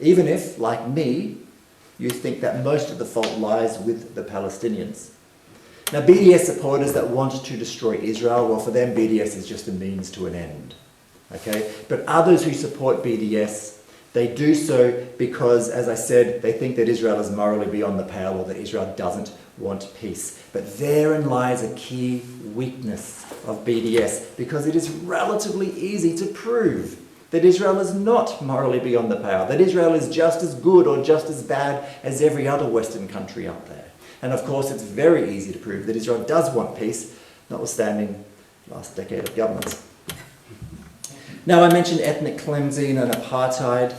Even if, like me, you think that most of the fault lies with the Palestinians. Now, BDS supporters that want to destroy Israel, well, for them, BDS is just a means to an end. Okay? But others who support BDS, They do so because, as I said, they think that Israel is morally beyond the pale or that Israel doesn't want peace. But therein lies a key weakness of BDS, because it is relatively easy to prove that Israel is not morally beyond the pale, that Israel is just as good or just as bad as every other Western country out there. And of course, it's very easy to prove that Israel does want peace, notwithstanding the last decade of governments. Now, I mentioned ethnic cleansing and apartheid.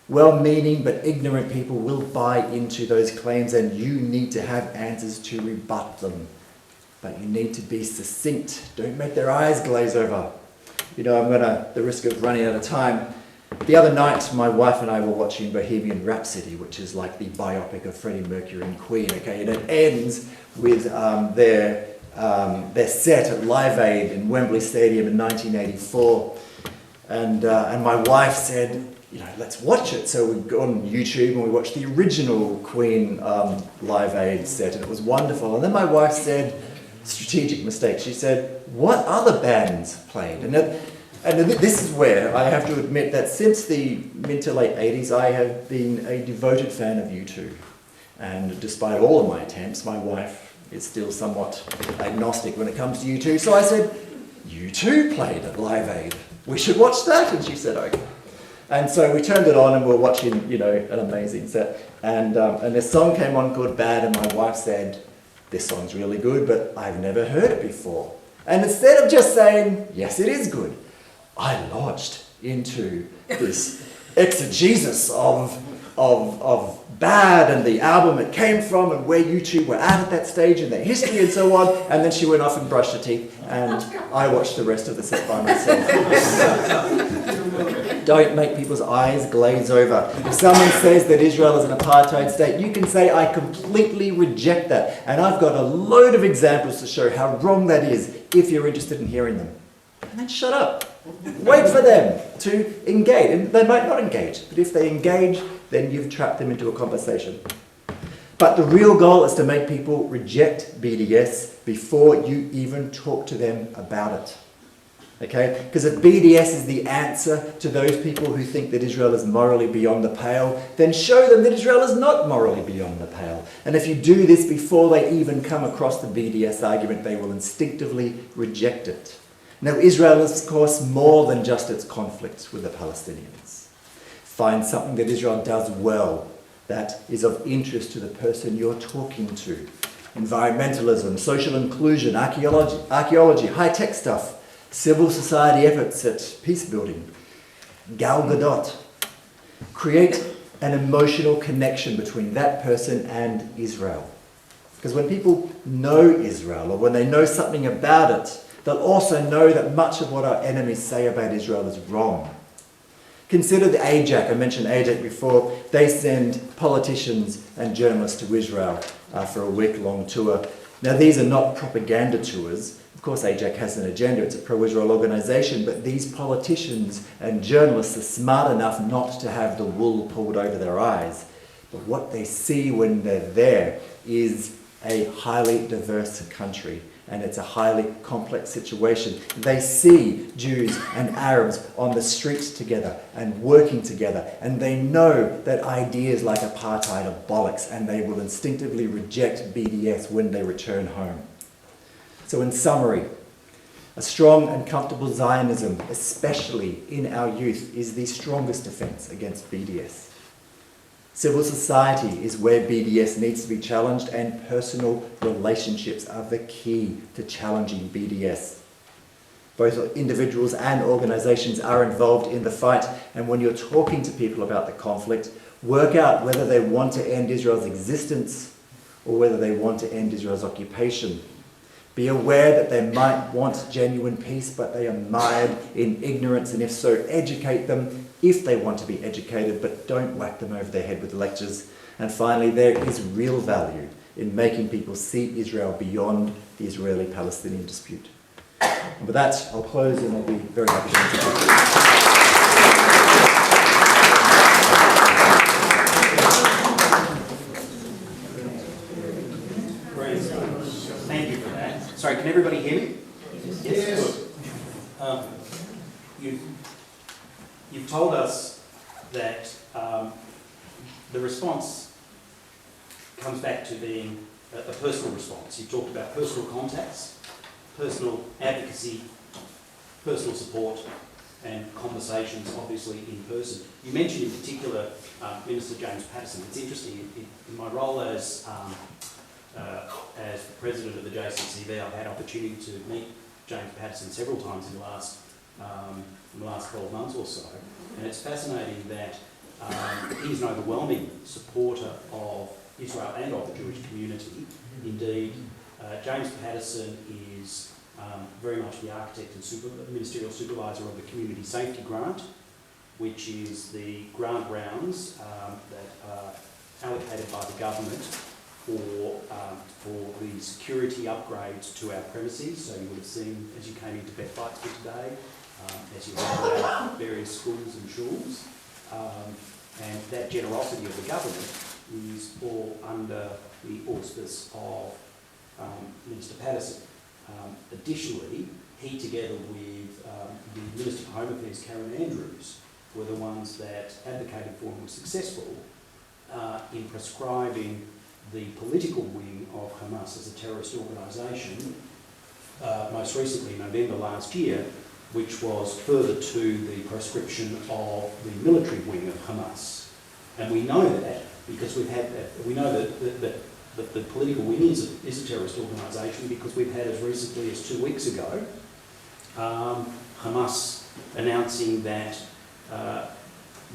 Well-meaning but ignorant people will buy into those claims, and you need to have answers to rebut them. But you need to be succinct. Don't make their eyes glaze over. You know, I'm at the risk of running out of time. The other night, my wife and I were watching Bohemian Rhapsody, which is like the biopic of Freddie Mercury and Queen, okay? And it ends with their set at Live Aid in Wembley Stadium in 1984. And my wife said, you know, let's watch it. So we go on YouTube and we watched the original Queen Live Aid set, and it was wonderful. And then my wife said, strategic mistake, she said, what other bands played? And this is where I have to admit that since the mid to late 80s, I have been a devoted fan of U2. And despite all of my attempts, my wife is still somewhat agnostic when it comes to U2. So I said, U2 played at Live Aid. We should watch that. And she said, okay. And so we turned it on and we were watching, you know, an amazing set. And this song came on, Good Bad, and my wife said, this song's really good, but I've never heard it before. And instead of just saying, yes, it is good, I launched into this exegesis of Bad and the album it came from and where you two were at that stage and their history and so on. And then she went off and brushed her teeth, and I watched the rest of the set by myself. Don't make people's eyes glaze over. If someone says that Israel is an apartheid state, you can say, I completely reject that. And I've got a load of examples to show how wrong that is, if you're interested in hearing them. And then shut up. Wait for them to engage. And they might not engage, but if they engage, then you've trapped them into a conversation. But the real goal is to make people reject BDS before you even talk to them about it. Okay? Because if BDS is the answer to those people who think that Israel is morally beyond the pale, then show them that Israel is not morally beyond the pale. And if you do this before they even come across the BDS argument, they will instinctively reject it. Now, Israel is, of course, more than just its conflicts with the Palestinians. Find something that Israel does well that is of interest to the person you're talking to. Environmentalism, social inclusion, archaeology, high-tech stuff, civil society efforts at peace building. Gal Gadot. Create an emotional connection between that person and Israel. Because when people know Israel, or when they know something about it, they'll also know that much of what our enemies say about Israel is wrong. Consider the AUJS. I mentioned AUJS before. They send politicians and journalists to Israel for a week-long tour. Now, these are not propaganda tours. Of course, AUJS has an agenda. It's a pro-Israel organisation. But these politicians and journalists are smart enough not to have the wool pulled over their eyes. But what they see when they're there is a highly diverse country. And it's a highly complex situation. They see Jews and Arabs on the streets together and working together, and they know that ideas like apartheid are bollocks, and they will instinctively reject BDS when they return home. So in summary, a strong and comfortable Zionism, especially in our youth, is the strongest defence against BDS. Civil society is where BDS needs to be challenged, and personal relationships are the key to challenging BDS. Both individuals and organisations are involved in the fight, and when you're talking to people about the conflict, work out whether they want to end Israel's existence or whether they want to end Israel's occupation. Be aware that they might want genuine peace, but they are mired in ignorance, and if so, educate them if they want to be educated, but don't whack them over their head with lectures. And finally, there is real value in making people see Israel beyond the Israeli-Palestinian dispute. And with that, I'll close, and I'll be very happy to answer questions. Thank you for that. Sorry, can everybody hear me? Yes. Good. You've told us that the response comes back to being a personal response. You talked about personal contacts, personal advocacy, personal support, and conversations, obviously, in person. You mentioned in particular Minister James Patterson. It's interesting, in my role as the President of the JCCV, I've had opportunity to meet James Patterson several times in the last 12 months or so, and it's fascinating that he's an overwhelming supporter of Israel and of the Jewish community. Indeed, James Patterson is very much the architect and ministerial supervisor of the Community Safety Grant, which is the grant rounds that are allocated by the government for the security upgrades to our premises. So you would have seen, as you came into Beth today, as you heard about various schools and schools, and that generosity of the government is all under the auspice of Minister Patterson. Additionally, he, together with the Minister for Home Affairs, Karen Andrews, were the ones that advocated for and were successful in prescribing the political wing of Hamas as a terrorist organisation, most recently in November last year, which was further to the prescription of the military wing of Hamas. And we know that because we've had that, we know that the political wing is a terrorist organisation because we've had as recently as 2 weeks ago Hamas announcing that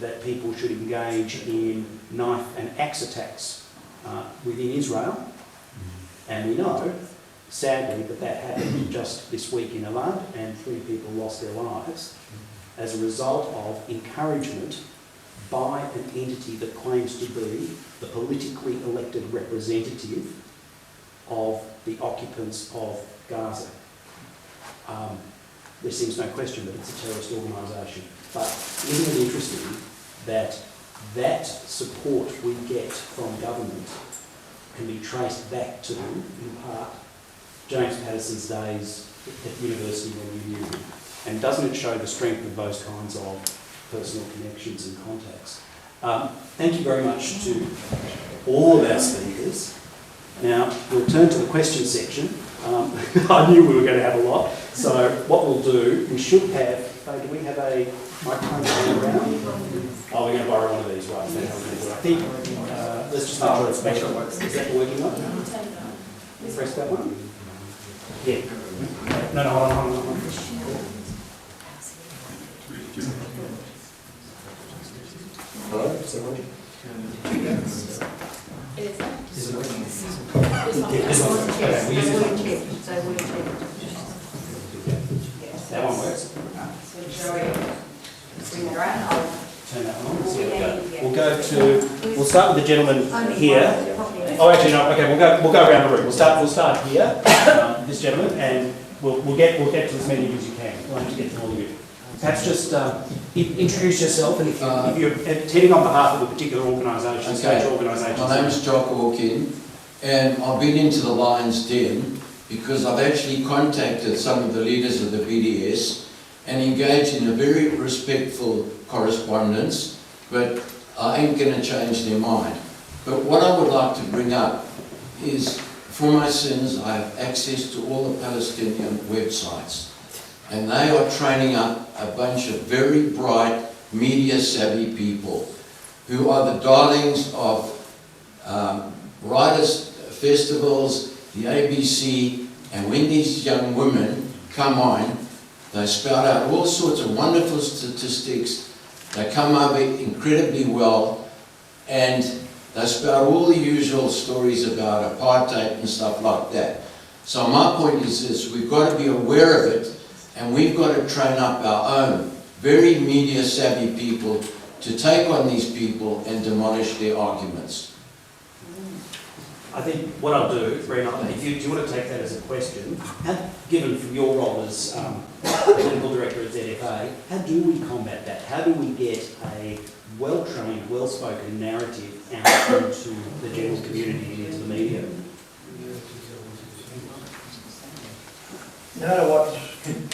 that people should engage in knife and axe attacks within Israel, and we know, sadly, that happened just this week in Elad, and 3 people lost their lives as a result of encouragement by an entity that claims to be the politically elected representative of the occupants of Gaza. There seems no question that it's a terrorist organisation. But isn't it interesting that that support we get from government can be traced back to, in part, James Patterson's days at university when we knew him? And doesn't it show the strength of those kinds of personal connections and contacts? Thank you very much to all of our speakers. Now, we'll turn to the question section. I knew we were going to have a lot. So what we'll do, we should have, do we have a microphone around? Oh, we're going to borrow one of these, right? I think, let's just make sure it works. Is that working on? Press that one? Yeah. No, hold on. Hello? Is it working? Is it working? Okay, we use it. That one works. Turn that one on. We'll start with the gentleman here. Oh, actually no. Okay, we'll go around the room. We'll start here. This gentleman, and we'll get to as many of you as you can. We'll aim to get to all of you. Perhaps just introduce yourself, and if you're attending on behalf of a particular organisation, stage organisation. My name is Jock Hawkin, and I've been into the Lion's Den because I've actually contacted some of the leaders of the BDS and engaged in a very respectful correspondence, but I ain't going to change their mind. But what I would like to bring up is, for my sins, I have access to all the Palestinian websites, and they are training up a bunch of very bright, media-savvy people who are the darlings of writers' festivals, the ABC, and when these young women come on, they spout out all sorts of wonderful statistics. They come over incredibly well, and they spout all the usual stories about apartheid and stuff like that. So my point is this: we've got to be aware of it, and we've got to train up our own very media-savvy people to take on these people and demolish their arguments. I think what I'll do, Bren, if you want to take that as a question, given from your role as Clinical Director at ZFA, how do we combat that? How do we get a well-trained, well-spoken narrative out into the general community and into the media? No matter what,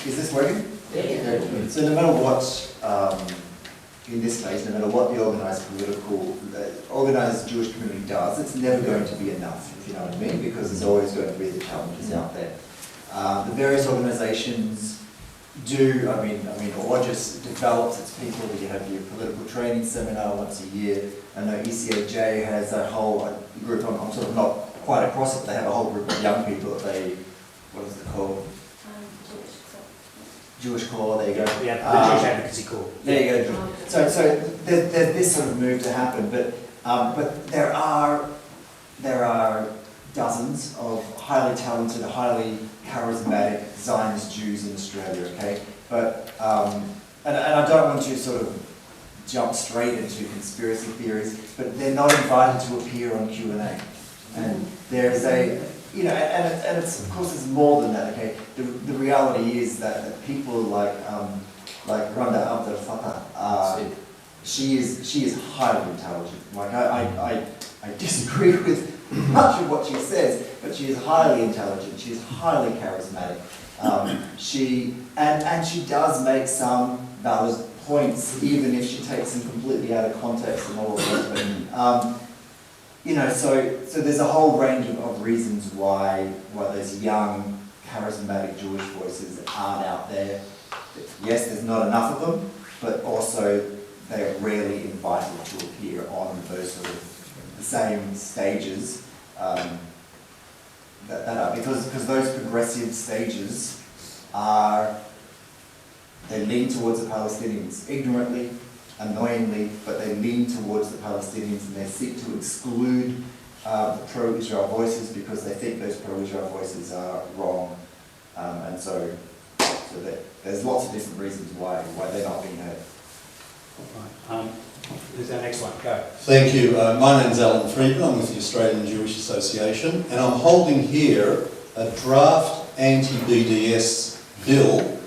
is this working? Yeah. So no matter what in this case, no matter what the organised Jewish community does, it's never going to be enough, if you know what I mean, because there's always going to be the challenges out there. The various organisations do, AUJS develops its people. You have your political training seminar once a year. I know ECAJ has a whole group, I'm sort of not quite across it, they have a whole group of young people that they, what is it called? Jewish Corps, there you go. Yeah, the Jewish Advocacy Corps. There you go. So there's this sort of move to happen, but there are dozens of highly talented, highly charismatic Zionist Jews in Australia, okay? But, and I don't want to sort of jump straight into conspiracy theories, but they're not invited to appear on Q&A. And there's and it's, of course, it's more than that, okay? The reality is that people like Randa Abdel Fattah, she is highly intelligent. Like, I disagree with much of what she says, but she is highly intelligent, she is highly charismatic. She does make some valid points, even if she takes them completely out of context and all of that. So there's a whole range of reasons why those young, charismatic Jewish voices aren't out there. Yes, there's not enough of them, but also they're rarely invited to appear on those sort of the same stages that are, because those progressive stages they lean towards the Palestinians ignorantly, annoyingly, but they lean towards the Palestinians and they seek to exclude the pro-Israel voices because they think those pro-Israel voices are wrong. And so there's lots of different reasons why they're not being heard. Who's our next one? Go. Thank you. My name's Alan Friedman. I'm with the Australian Jewish Association, and I'm holding here a draft anti-BDS bill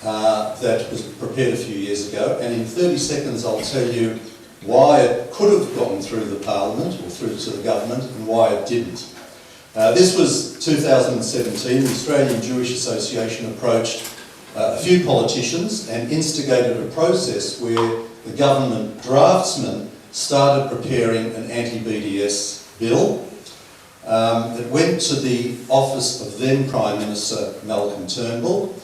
that was prepared a few years ago, and in 30 seconds I'll tell you why it could have gone through the Parliament or through to the government and why it didn't. This was 2017. The Australian Jewish Association approached a few politicians and instigated a process where the government draftsman started preparing an anti-BDS bill. It went to the office of then Prime Minister Malcolm Turnbull.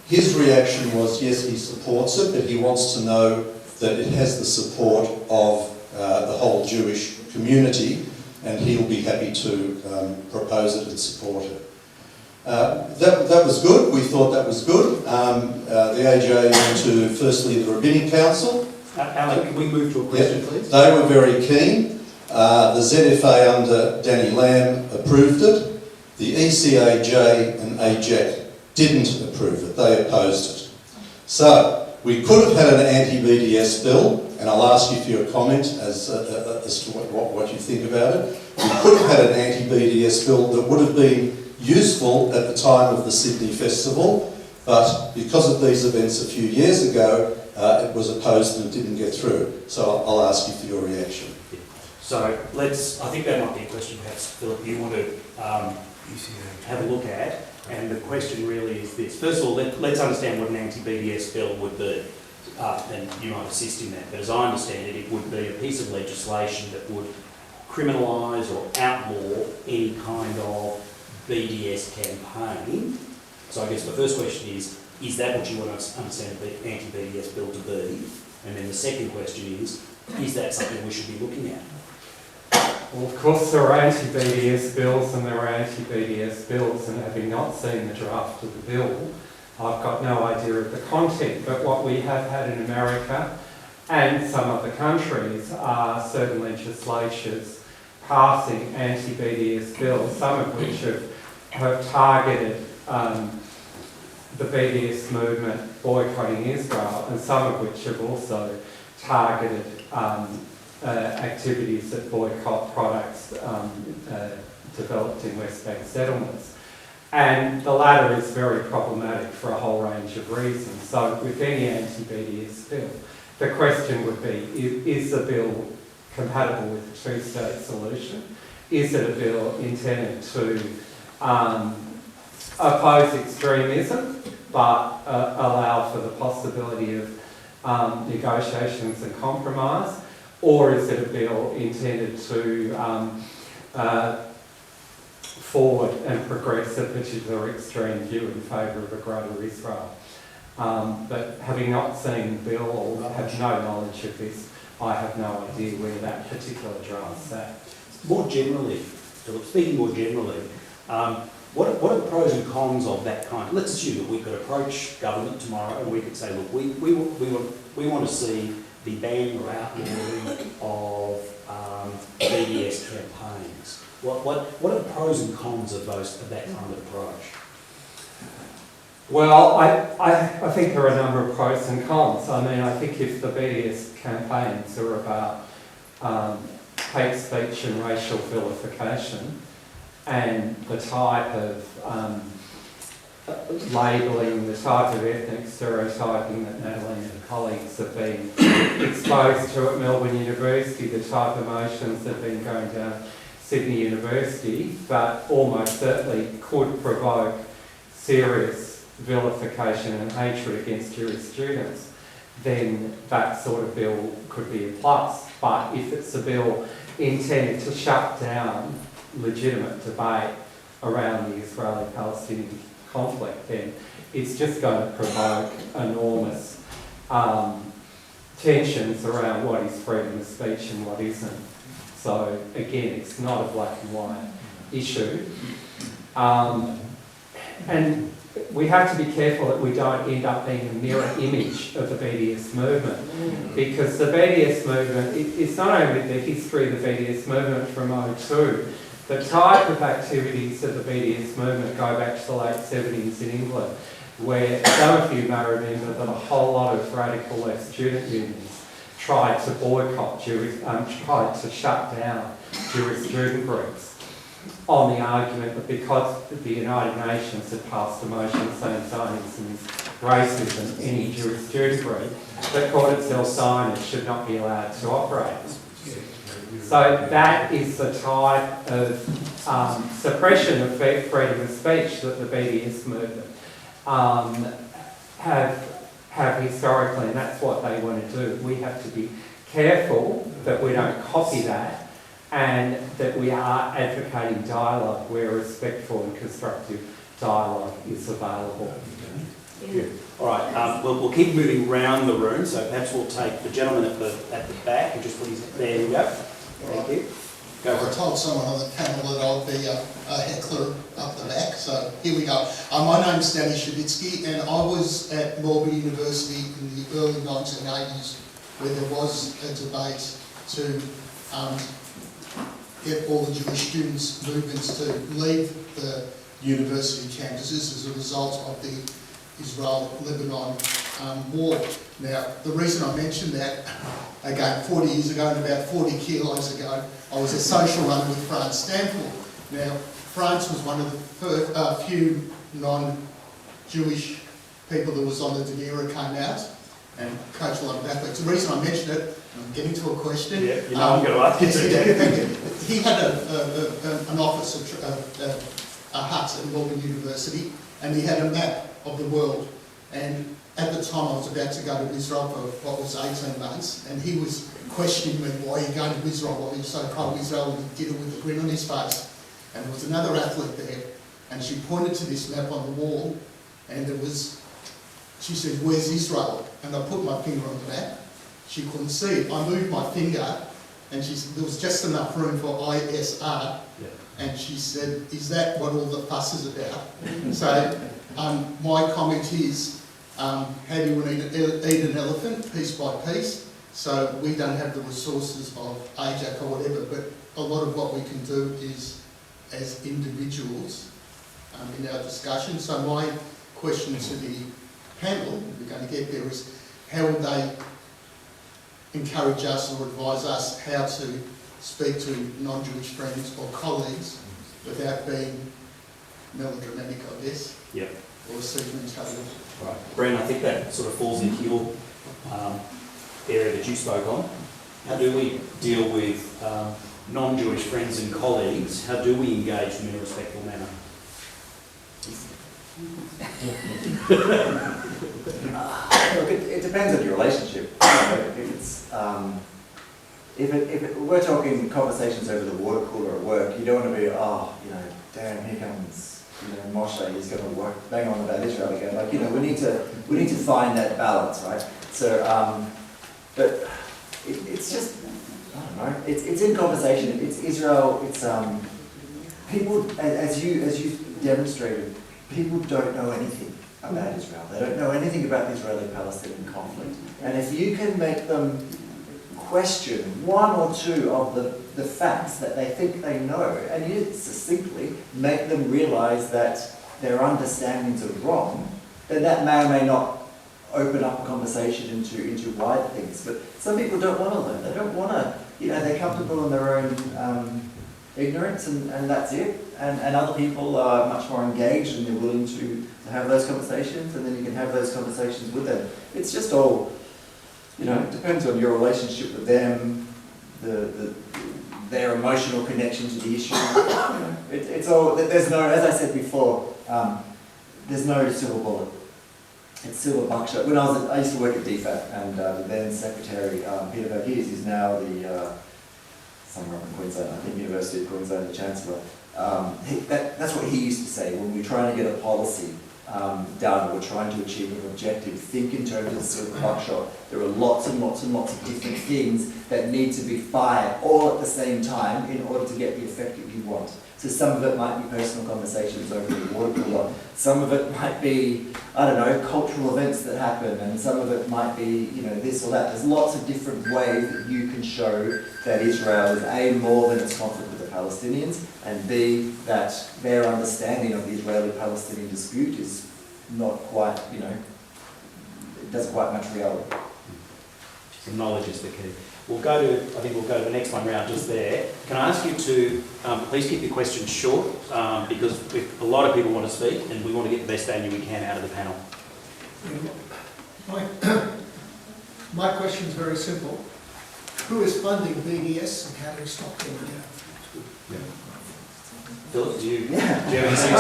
His reaction was, yes, he supports it, but he wants to know that it has the support of the whole Jewish community, and he'll be happy to propose it and support it. That was good. We thought that was good. The AUJS went to, firstly, the Rabbinic Council. Alan, can we move to a question, please? They were very keen. The ZFA under Danny Lamb approved it. The ECAJ and AUJS didn't approve it. They opposed it. So we could have had an anti-BDS bill, and I'll ask you for your comment as to what you think about it. We could have had an anti-BDS bill that would have been useful at the time of the Sydney Festival, but because of these events a few years ago, it was opposed and it didn't get through. So I'll ask you for your reaction. So I think that might be a question perhaps, Phillip, you want to have a look at. And the question really is this. First of all, let's understand what an anti-BDS bill would be. And you might assist in that. But as I understand it, it would be a piece of legislation that would criminalise or outlaw any kind of BDS campaign. So I guess the first question is that what you want to understand the anti-BDS bill to be? And then the second question is that something we should be looking at? Well, of course there are anti-BDS bills and there are anti-BDS bills, and having not seen the draft of the bill, I've got no idea of the content. But what we have had in America and some other countries are certain legislatures passing anti-BDS bills, some of which have targeted the BDS movement boycotting Israel, and some of which have also targeted activities that boycott products developed in West Bank settlements. And the latter is very problematic for a whole range of reasons. So with any anti-BDS bill, the question would be, is the bill compatible with a two-state solution? Is it a bill intended to oppose extremism, but allow for the possibility of negotiations and compromise, or is it a bill intended to forward and progress a particular extreme view in favour of a greater Israel? But having not seen the bill or have no knowledge of this, I have no idea where that particular draft sat. More generally, Phillip, speaking more generally, what are the pros and cons of that kind? Let's assume that we could approach government tomorrow and we could say, look, we want to see the ban or outlawing of BDS campaigns. What are the pros and cons of that kind of approach? Well, I think there are a number of pros and cons. I mean, I think if the BDS campaigns are about hate speech and racial vilification, and the type of labelling, the type of ethnic stereotyping that Natalie and her colleagues have been exposed to at Melbourne University, the type of motions that have been going down Sydney University, but almost certainly could provoke serious vilification and hatred against Jewish students, then that sort of bill could be a plus. But if it's a bill intended to shut down legitimate debate around the Israeli-Palestinian conflict, then it's just going to provoke enormous tensions around what is freedom of speech and what isn't. So again, it's not a black and white issue. And we have to be careful that we don't end up being a mirror image of the BDS movement, because the BDS movement, it's not only the history of the BDS movement from 2002, the type of activities of the BDS movement go back to the late 70s in England, where some of you may remember that a whole lot of radical left student unions tried to boycott tried to shut down Jewish student groups on the argument that because the United Nations had passed a motion saying Zionism is racism, any Jewish student group that called itself Zionist should not be allowed to operate. So that is the type of suppression of freedom of speech that the BDS movement have historically, and that's what they want to do. We have to be careful that we don't copy that, and that we are advocating dialogue where respectful and constructive dialogue is available. Yeah. All right, we'll keep moving around the room, so perhaps we'll take the gentleman at the back and just put his... There you go. Thank you. I told someone on the panel that I'll be a heckler up the back, so here we go. My name's Danny Shivitsky, and I was at Melbourne University in the early 1980s where there was a debate to get all the Jewish students' movements to leave the university campuses as a result of the Israel-Lebanon war. Now, the reason I mention that, again, 40 years ago and about 40 kilos ago, I was a social runner with France Stanford. Now, France was one of the first, few non-Jewish people that was on the Denera came out and coached a lot of athletes. The reason I mention it, I'm getting to a question. Yeah, you know I'm going to ask you to. He had an office, a hut at Melbourne University, and he had a map of the world. And at the time I was about to go to Israel for what was 18 months, and he was questioning me, why are you going to Israel, why are you so pro-Israel, and he did it with a grin on his face. And there was another athlete there, and she pointed to this map on the wall, and there was, she said, where's Israel? And I put my finger on the map. She couldn't see it. I moved my finger, and she said, there was just enough room for ISR, and she said, is that what all the fuss is about? So my comment is, how do you eat an elephant piece by piece? So we don't have the resources of AUJS or whatever, but a lot of what we can do is as individuals in our discussion. So my question to the panel, we're going to get there, is how would they encourage us or advise us how to speak to non-Jewish friends or colleagues without being melodramatic, I guess, Yep. or sentimental. Right. Bren, I think that sort of falls into your area that you spoke on. How do we deal with non-Jewish friends and colleagues? How do we engage them in a respectful manner? Look, it depends on your relationship we're talking conversations over the water cooler at work, you don't want to be, oh, you know, damn, here comes, you know, Moshe, he's going to bang on about Israel again. Like, you know, we need to find that balance, right? So, but it's just, I don't know, it's in conversation. It's Israel. It's people, as you demonstrated, people don't know anything about Israel. They don't know anything about the Israeli-Palestinian conflict. And if you can make them question one or two of the facts that they think they know, and you succinctly make them realise that their understandings are wrong, then that may or may not open up a conversation into wider things. But some people don't want to learn. They don't want to, you know, they're comfortable in their own ignorance, and that's it. And other people are much more engaged and they're willing to have those conversations, and then you can have those conversations with them. It's just all, you know, it depends on your relationship with them, their emotional connection to the issue. You know, it's all, there's no, as I said before, there's no silver bullet. It's silver buckshot. When I used to work at DFAT, and the then secretary, Peter Bds, is now the, somewhere up in Queensland, I think University of Queensland, the Chancellor. That's what he used to say when we're trying to get a policy done, we're trying to achieve an objective. Think in terms of the silver buckshot. There are lots and lots and lots of different things that need to be fired all at the same time in order to get the effect that you want. So some of it might be personal conversations over the water cooler. Some of it might be, I don't know, cultural events that happen, and some of it might be, you know, this or that. There's lots of different ways that you can show that Israel is A, more than its conflict with the Palestinians, and B, that their understanding of the Israeli-Palestinian dispute is not quite, you know, it doesn't quite match reality. So knowledge is the key. I think we'll go to the next one round just there. Can I ask you to please keep your questions short, because a lot of people want to speak and we want to get the best value we can out of the panel. My question is very simple. Who is funding BDS and how do we stop doing it? Phillip, do you have any sense?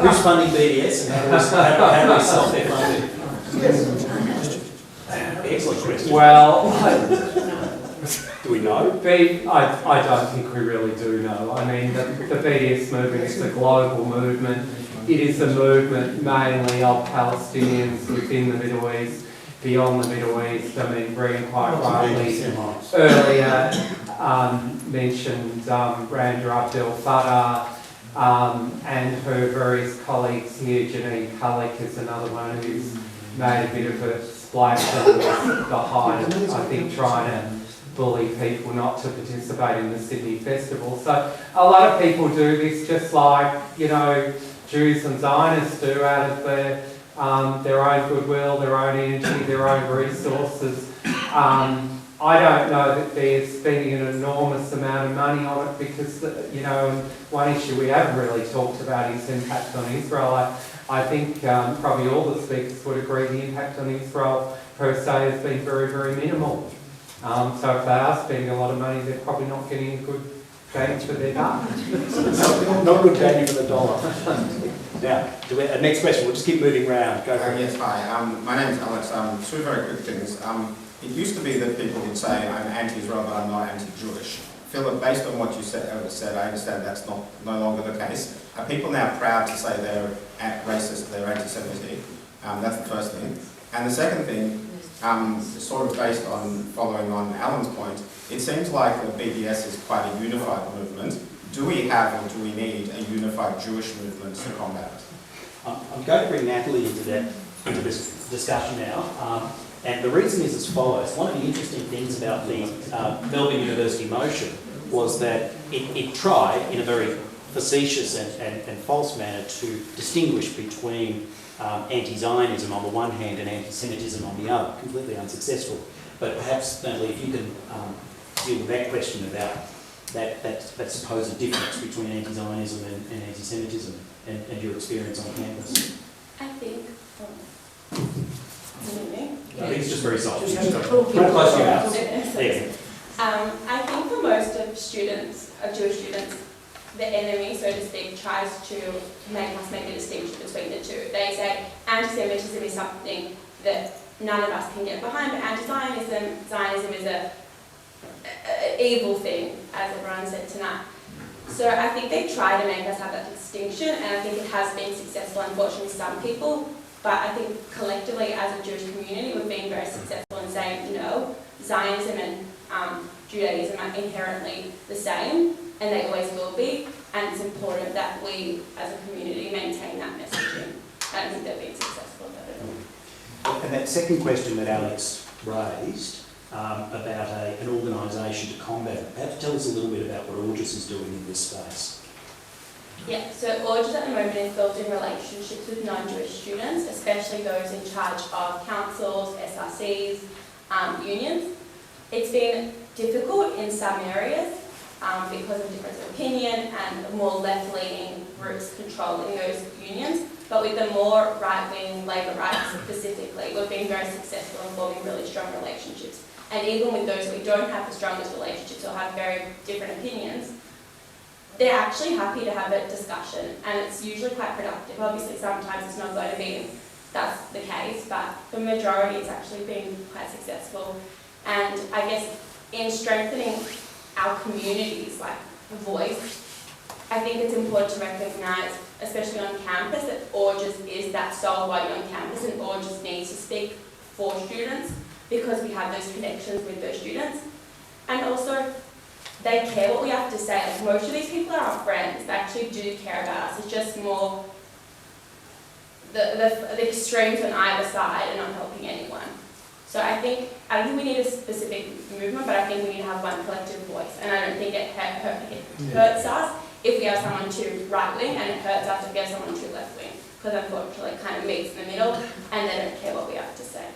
Who's funding BDS and how do we stop their funding? Excellent question. Well, do we know? I don't think we really do know. I mean, the BDS movement is a global movement. It is a movement mainly of Palestinians within the Middle East, beyond the Middle East. I mean, Bren quite rightly earlier mentioned Randa Abdel Fattah and her various colleagues here. Janine Kullik is another one who's made a bit of a splash behind, I think, trying to bully people not to participate in the Sydney Festival. So a lot of people do this just like, you know, Jews and Zionists do out of their own goodwill, their own energy, their own resources. I don't know that they're spending an enormous amount of money on it because, you know, one issue we haven't really talked about is impact on Israel. I think probably all the speakers would agree the impact on Israel per se has been very, very minimal. So if they are spending a lot of money, they're probably not getting a good bang for their buck. Not good value for the dollar. Now, next question. We'll just keep moving around. Go for it. Yes, hi. My name's Alex. Two very quick things. It used to be that people would say I'm anti-Israel, but I'm not anti-Jewish. Phillip, based on what you said, I understand that's no longer the case. Are people now proud to say they're racist, they're anti-Semitic? That's the first thing. And the second thing, sort of based on following on Alan's point, it seems like the BDS is quite a unified movement. Do we have or do we need a unified Jewish movement to combat it? I'm going to bring Natalie into this discussion now. And the reason is as follows. One of the interesting things about the Melbourne University motion was that it tried, in a very facetious and false manner, to distinguish between anti-Zionism on the one hand and anti-Semitism on the other, completely unsuccessful. But perhaps, Natalie, if you can deal with that question about that supposed difference between anti-Zionism and anti-Semitism and your experience on campus. I think... I think it's just very soft. Just close your mouth. There. I think for most of students, of Jewish students, the enemy, so to speak, tries to make us make a distinction between the two. They say anti-Semitism is something that none of us can get behind, but anti-Zionism, Zionism is a evil thing, as everyone said tonight. So I think they try to make us have that distinction, and I think it has been successful, unfortunately, some people, but I think collectively as a Jewish community we've been very successful in saying, no, Zionism and Judaism are inherently the same, and they always will be, and it's important that we as a community maintain that messaging. I don't think they've been successful at that at all. And that second question that Alex raised about an organisation to combat it, perhaps tell us a little bit about what AUJS is doing in this space. Yeah, so AUJS at the moment is building relationships with non-Jewish students, especially those in charge of councils, SRCs, unions. It's been difficult in some areas because of difference of opinion and more left-leaning groups controlling those unions. But with the more right-wing labour rights specifically, we've been very successful in forming really strong relationships. And even with those we don't have the strongest relationships or have very different opinions, they're actually happy to have a discussion, and it's usually quite productive. Obviously, sometimes it's not going to be that's the case, but the majority it's actually been quite successful. And I guess in strengthening our communities, like voice, I think it's important to recognise, especially on campus, that AUJS is that sole body on campus, and AUJS needs to speak for students because we have those connections with those students. And also, they care what we have to say. Like, most of these people are our friends. They actually do care about us. It's just more the extremes on either side are not helping anyone. So I don't think we need a specific movement, but I think we need to have one collective voice. And I don't think it hurts us if we have someone too right-wing, and it hurts us if we have someone too left-wing, because unfortunately it kind of meets in the middle, and they don't care what we have to say.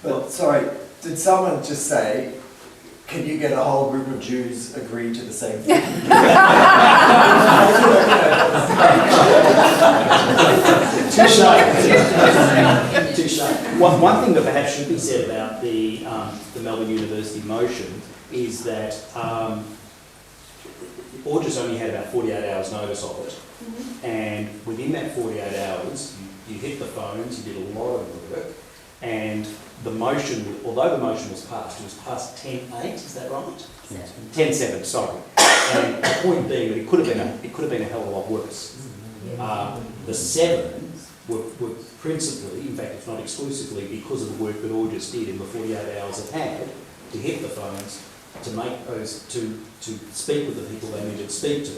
But sorry, did someone just say, can you get a whole group of Jews agree to the same thing? Touche. One thing that perhaps should be said about the Melbourne University motion is that AUJS only had about 48 hours notice of it, and within that 48 hours you hit the phones, you did a lot of work, and the motion, although the motion was passed, it was passed 10-8, is that right? 10-7, sorry. And the point being that it could have been a hell of a lot worse. The 7 were principally, in fact it's not exclusively, because of the work that AUJS did in the 48 hours it had to hit the phones, to make those, to speak with the people they needed to speak to,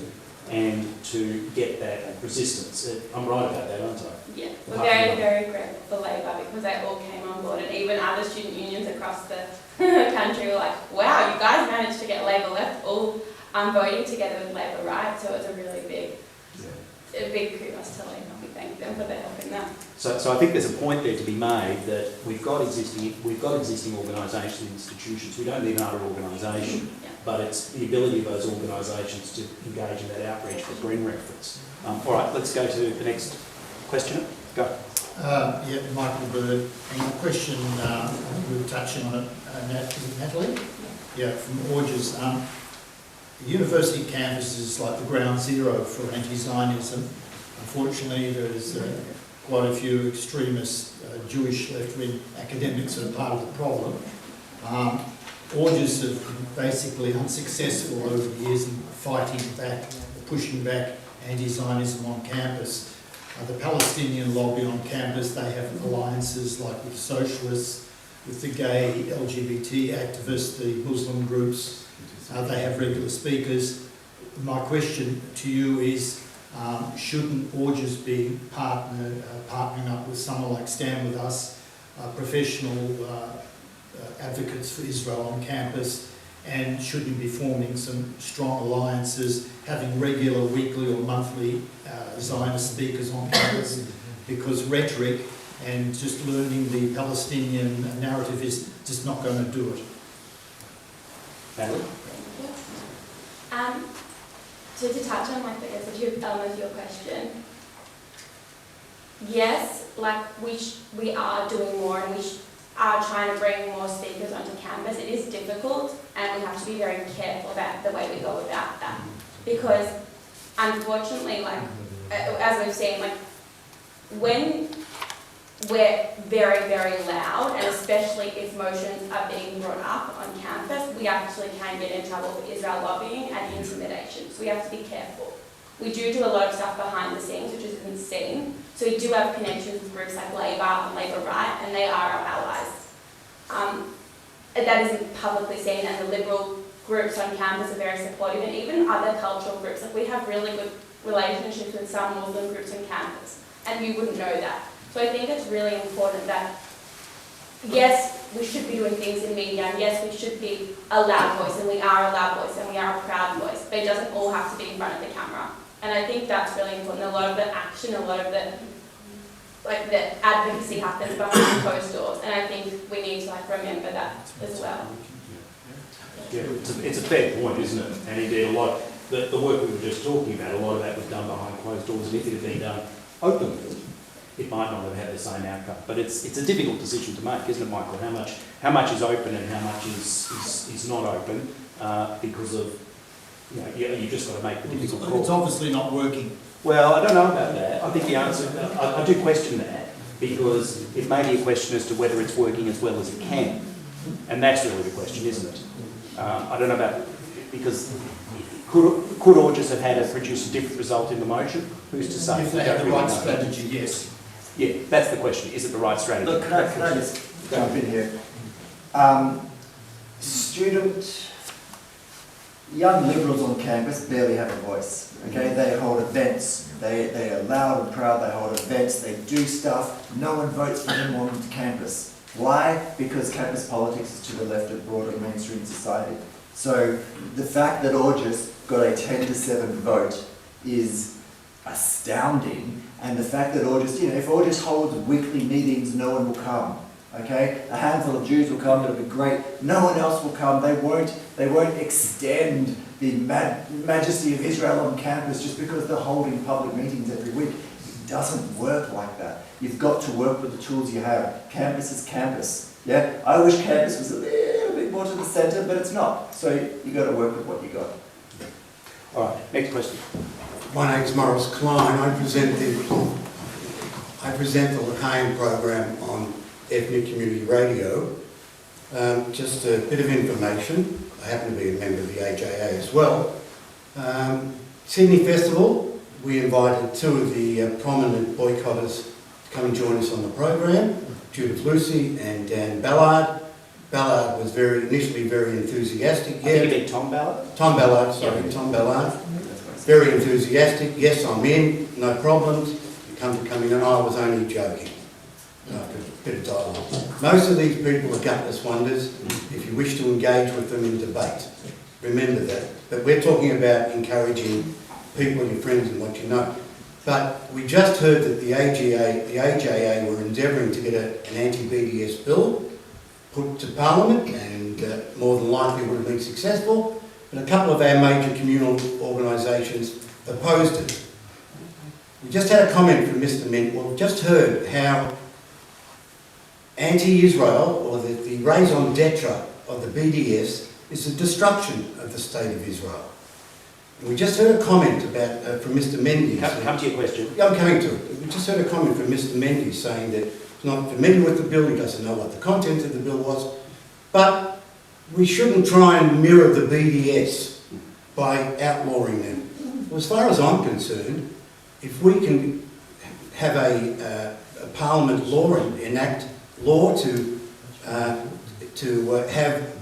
and to get that resistance. I'm right about that, aren't I? Yeah, we're very, very grateful for Labor because they all came on board, and even other student unions across the country were like, wow, you guys managed to get Labor left all voting together with Labor right, so it was a really big kudos to Labor. We thank them for their help in that. So I think there's a point there to be made that we've got existing organisations and institutions. We don't need another organisation, but it's the ability of those organisations to engage in that outreach that Bren referenced. All right, let's go to the next questioner. Go. Yeah, Michael Bird. And the question, I think we were touching on it, Natalie? Yeah, from AUJS. The university campus is like the ground zero for anti-Zionism. Unfortunately, there's quite a few extremist Jewish left-wing academics that are part of the problem. AUJS have been basically unsuccessful over the years in fighting back, pushing back anti-Zionism on campus. The Palestinian lobby on campus, they have alliances like with socialists, with the gay LGBT activists, the Muslim groups. They have regular speakers. My question to you is, shouldn't AUJS be partnering up with someone like Stand With Us, professional advocates for Israel on campus, and shouldn't be forming some strong alliances, having regular weekly or monthly Zionist speakers on campus, because rhetoric and just learning the Palestinian narrative is just not going to do it. Natalie? So to touch on like the two elements of your question, yes, like we are doing more, and we are trying to bring more speakers onto campus. It is difficult, and we have to be very careful about the way we go about that, because unfortunately, like as we've seen, like when we're very, very loud, and especially if motions are being brought up on campus, we actually can get in trouble for Israel lobbying and intimidation. So we have to be careful. We do a lot of stuff behind the scenes, which isn't seen. So we do have connections with groups like Labour and Labour Right, and they are our allies. That isn't publicly seen, and the Liberal groups on campus are very supportive, and even other cultural groups. Like, we have really good relationships with some Muslim groups on campus, and you wouldn't know that. So I think it's really important that, yes, we should be doing things in media, and yes, we should be a loud voice, and we are a loud voice, and we are a proud voice, but it doesn't all have to be in front of the camera. And I think that's really important. A lot of the action, a lot of the advocacy happens behind closed doors, and I think we need to remember that as well. Yeah, it's a fair point, isn't it? And indeed, a lot the work we were just talking about, a lot of that was done behind closed doors, and if it had been done openly, it might not have had the same outcome. But it's a difficult decision to make, isn't it, Michael? How much is open and how much is not open because of, you've just got to make the difficult call. It's obviously not working. Well, I don't know about that. I think the answer, I do question that, because it may be a question as to whether it's working as well as it can. And that's really the question, isn't it? I don't know about, because could AUJS have produced a different result in the motion? Who's to say? If they have the right strategy, yes. Yeah, that's the question. Is it the right strategy? Look, can I just jump in here? Young Liberals on campus barely have a voice, okay? They hold events, they are loud and proud, they hold events, they do stuff. No one votes for them on campus. Why? Because campus politics is to the left of broader mainstream society. So the fact that AUJS got a 10-7 vote is astounding, and the fact that AUJS, if AUJS holds weekly meetings, no one will come. Okay, a handful of Jews will come. It'll be great. No one else will come. They won't extend the majesty of Israel on campus just because they're holding public meetings every week. It doesn't work like that. You've got to work with the tools you have. Campus is campus. Yeah, I wish campus was a little bit more to the centre, but it's not. So you got to work with what you got. All right. Next question. My name's Morris Klein. I present the Aghion program on Ethnic Community Radio. Just a bit of information. I happen to be a member of the AUJS as well. Sydney Festival, we invited two of the prominent boycotters to come and join us on the program, Judith Lucy and Dan Ballard. Ballard was initially very enthusiastic. I think you mean Tom Ballard? Tom Ballard, sorry, Yeah. Tom Ballard. Very enthusiastic. Yes, I'm in, no problems. You come to coming in. I was only joking. No, a bit of dialogue. Most of these people are gutless wonders if you wish to engage with them in debate. Remember that. But we're talking about encouraging people, your friends and what you know. But we just heard that the AUJS were endeavouring to get an anti-Bds bill put to Parliament, and more than likely would have been successful. But a couple of our major communal organisations opposed it. We just had a comment from Mr. Mint. Well, we've just heard how anti-Israel, or the raison d'etre of the BDS, is the destruction of the State of Israel. And we just heard a comment about from Mr. Mendes. Come to your question. Yeah, I'm coming to it. We just heard a comment from Mr. Mendes saying that he's not familiar with the bill, he doesn't know what the content of the bill was, but we shouldn't try and mirror the BDS by outlawing them. Well, as far as I'm concerned, if we can have a Parliament law and enact law to have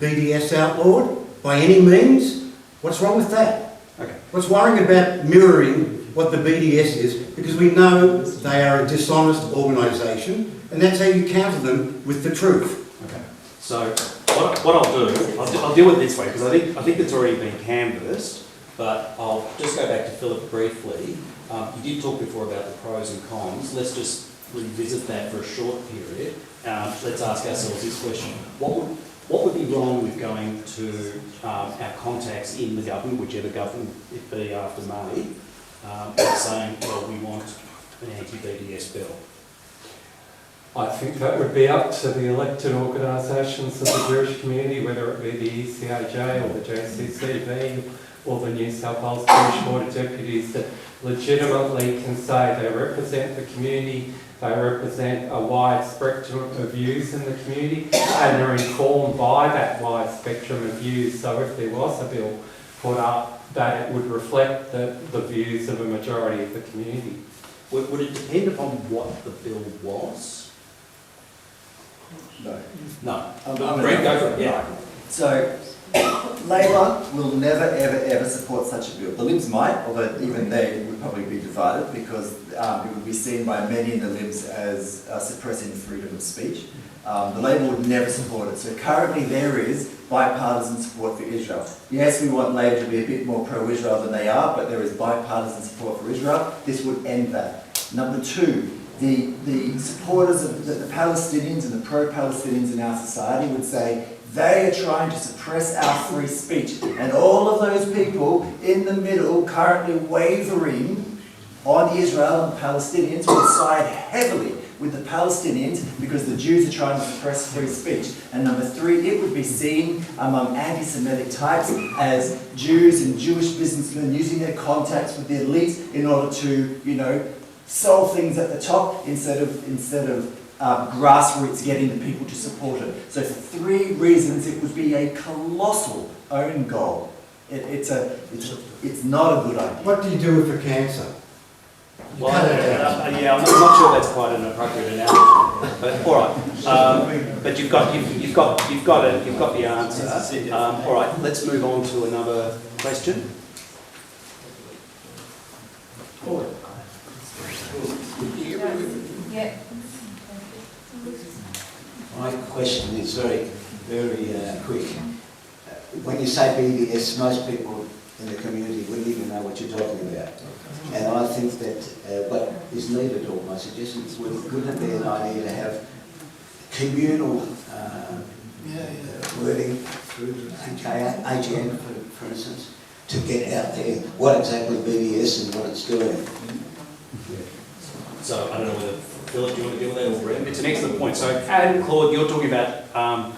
BDS outlawed by any means, what's wrong with that? Okay. What's worrying about mirroring what the BDS is? Because we know they are a dishonest organisation, and that's how you counter them with the truth. Okay. So what I'll do, I'll deal with it this way, because I think it's already been canvassed, but I'll just go back to Phillip briefly. You did talk before about the pros and cons. Let's just revisit that for a short period. Let's ask ourselves this question. What would be wrong with going to our contacts in the government, whichever government it be after May, and saying, well, we want an anti-BDS bill? I think that would be up to the elected organisations of the Jewish community, whether it be the ECAJ or the JCCV or the New South Wales Jewish Board of Deputies, that legitimately can say they represent the community, they represent a wide spectrum of views in the community, and they're informed by that wide spectrum of views. So if there was a bill put up, that it would reflect the views of a majority of the community. Would it depend upon what the bill was? No. No. Brent, go for it. Yeah. So, Labor will never, ever, ever support such a bill. The Libs might, although even they would probably be divided because it would be seen by many in the Libs as suppressing freedom of speech. The Labor would never support it. So currently there is bipartisan support for Israel. Yes, we want Labor to be a bit more pro-Israel than they are, but there is bipartisan support for Israel. This would end that. Number two, the supporters of the Palestinians and the pro-Palestinians in our society would say they are trying to suppress our free speech. And all of those people in the middle currently wavering on Israel and the Palestinians would side heavily with the Palestinians because the Jews are trying to suppress free speech. And number three, it would be seen among anti-Semitic types as Jews and Jewish businessmen using their contacts with the elite in order to, solve things at the top instead of grassroots getting the people to support it. So for three reasons, it would be a colossal own goal. It's not a good idea. What do you do for cancer? Well, I'm not sure that's quite an appropriate analogy. But all right, but you've got the answer. All right, let's move on to another question. Yeah. My question is very quick. When you say BDS, most people in the community wouldn't even know what you're talking about. And I think that what is needed, or my suggestion is, wouldn't it be an idea to have communal wording through Aghion, for instance, to get out there what exactly BDS and what it's doing. So I don't know whether Phillip, do you want to deal with that, or Brent? It's an excellent point. So Adam, Claude, you're talking about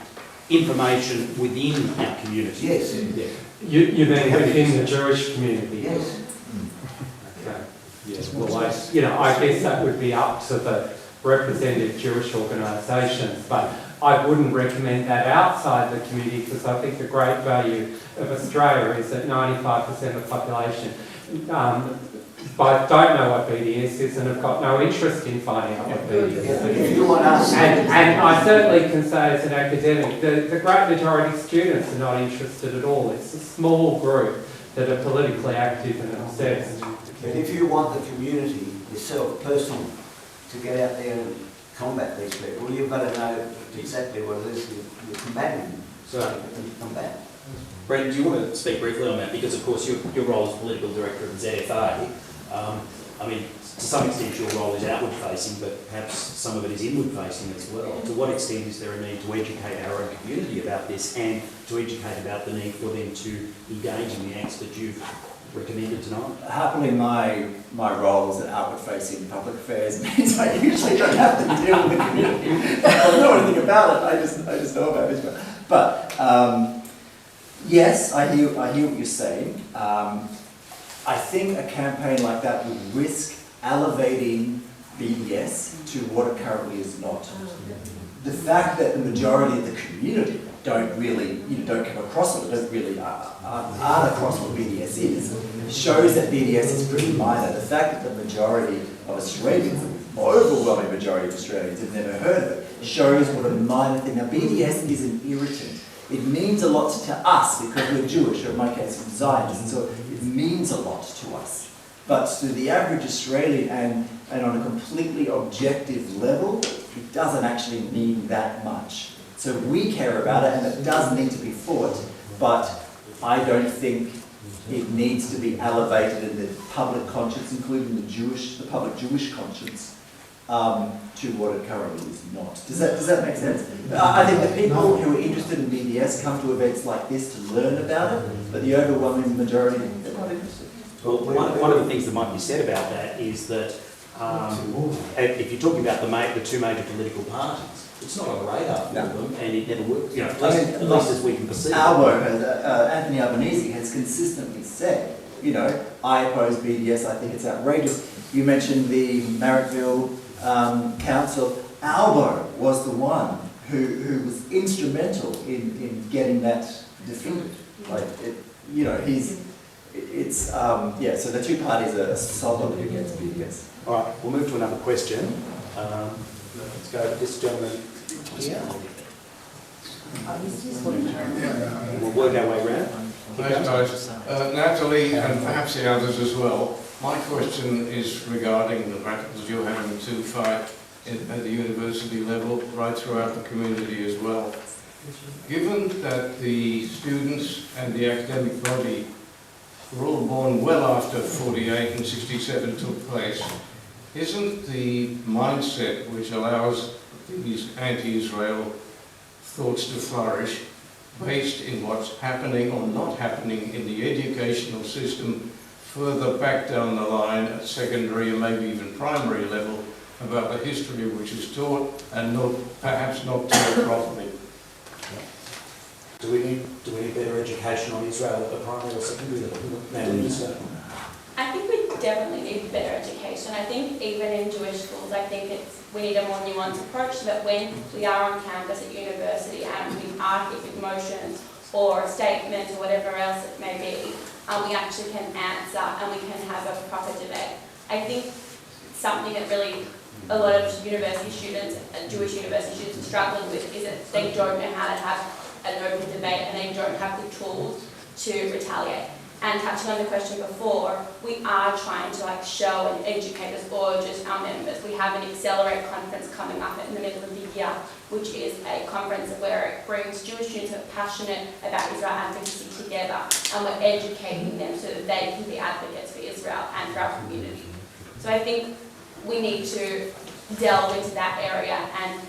information within our community. Yes. Yeah. You mean within the Jewish community? Yes. Okay. Yes. Well, I guess that would be up to the representative Jewish organisations, but I wouldn't recommend that outside the community because I think the great value of Australia is that 95% of the population don't know what BDS is and have got no interest in finding out what BDS is. And I certainly can say as an academic, the great majority of students are not interested at all. It's a small group that are politically active and obsessed. But if you want the community yourself, personally, to get out there and combat these people, you've got to know exactly what it is you're combating. So, combat. Bren, do you want to speak briefly on that? Because, of course, your role as political director of the ZFA, to some extent your role is outward-facing, but perhaps some of it is inward-facing as well. To what extent is there a need to educate our own community about this and to educate about the need for them to engage in the acts that you've recommended tonight? Happily, my role as an outward-facing public affairs means I usually don't have to deal with the community. I don't know anything about it. I just know about it. But yes, I hear what you're saying. I think a campaign like that would risk elevating BDS to what it currently is not. The fact that the majority of the community don't come across it, don't really aren't across what BDS is, shows that BDS is pretty minor. The fact that the majority of Australians, overwhelming majority of Australians, have never heard of it, shows what a minor thing. Now, BDS is an irritant. It means a lot to us because we're Jewish, or in my case, I'm Zionist, so it means a lot to us. But to the average Australian and on a completely objective level, it doesn't actually mean that much. So we care about it, and it does need to be fought, but I don't think it needs to be elevated in the public conscience, including the public Jewish conscience, to what it currently is not. Does that make sense? I think the people who are interested in BDS come to events like this to learn about it, but the overwhelming majority, they're not interested. Well, one of the things that might be said about that is that if you're talking about the two major political parties, it's not on the radar for them, and it never works. At least as we can perceive. Our work, Anthony Albanese has consistently said, you know, I oppose BDS, I think it's outrageous. You mentioned the Marrickville Council. Albo was the one who was instrumental in getting that defeated. Like, you know, so the two parties are solidly against BDS. All right, we'll move to another question. Let's go to this gentleman here. We'll work our way around. Thanks, guys. Natalie, and perhaps the others as well. My question is regarding the battles you're having to fight at the university level, right throughout the community as well. Given that the students and the academic body were all born well after 48 and 67 took place, isn't the mindset which allows these anti-Israel thoughts to flourish based in what's happening or not happening in the educational system further back down the line at secondary and maybe even primary level about the history which is taught and perhaps not taught properly? Do we need better education on Israel at the primary or secondary level? I think we definitely need better education. I think even in Jewish schools, I think we need a more nuanced approach so that when we are on campus at university and we are giving motions or statements or whatever else it may be, we actually can answer and we can have a proper debate. I think something that really a lot of university students, Jewish university students, are struggling with is that they don't know how to have an open debate and they don't have the tools to retaliate. And touching on the question before, we are trying to show and educate us or just our members. We have an Accelerate conference coming up in the middle of the year, which is a conference where it brings Jewish students who are passionate about Israel advocacy together, and we're educating them so that they can be advocates for Israel and for our community. So I think we need to delve into that area, and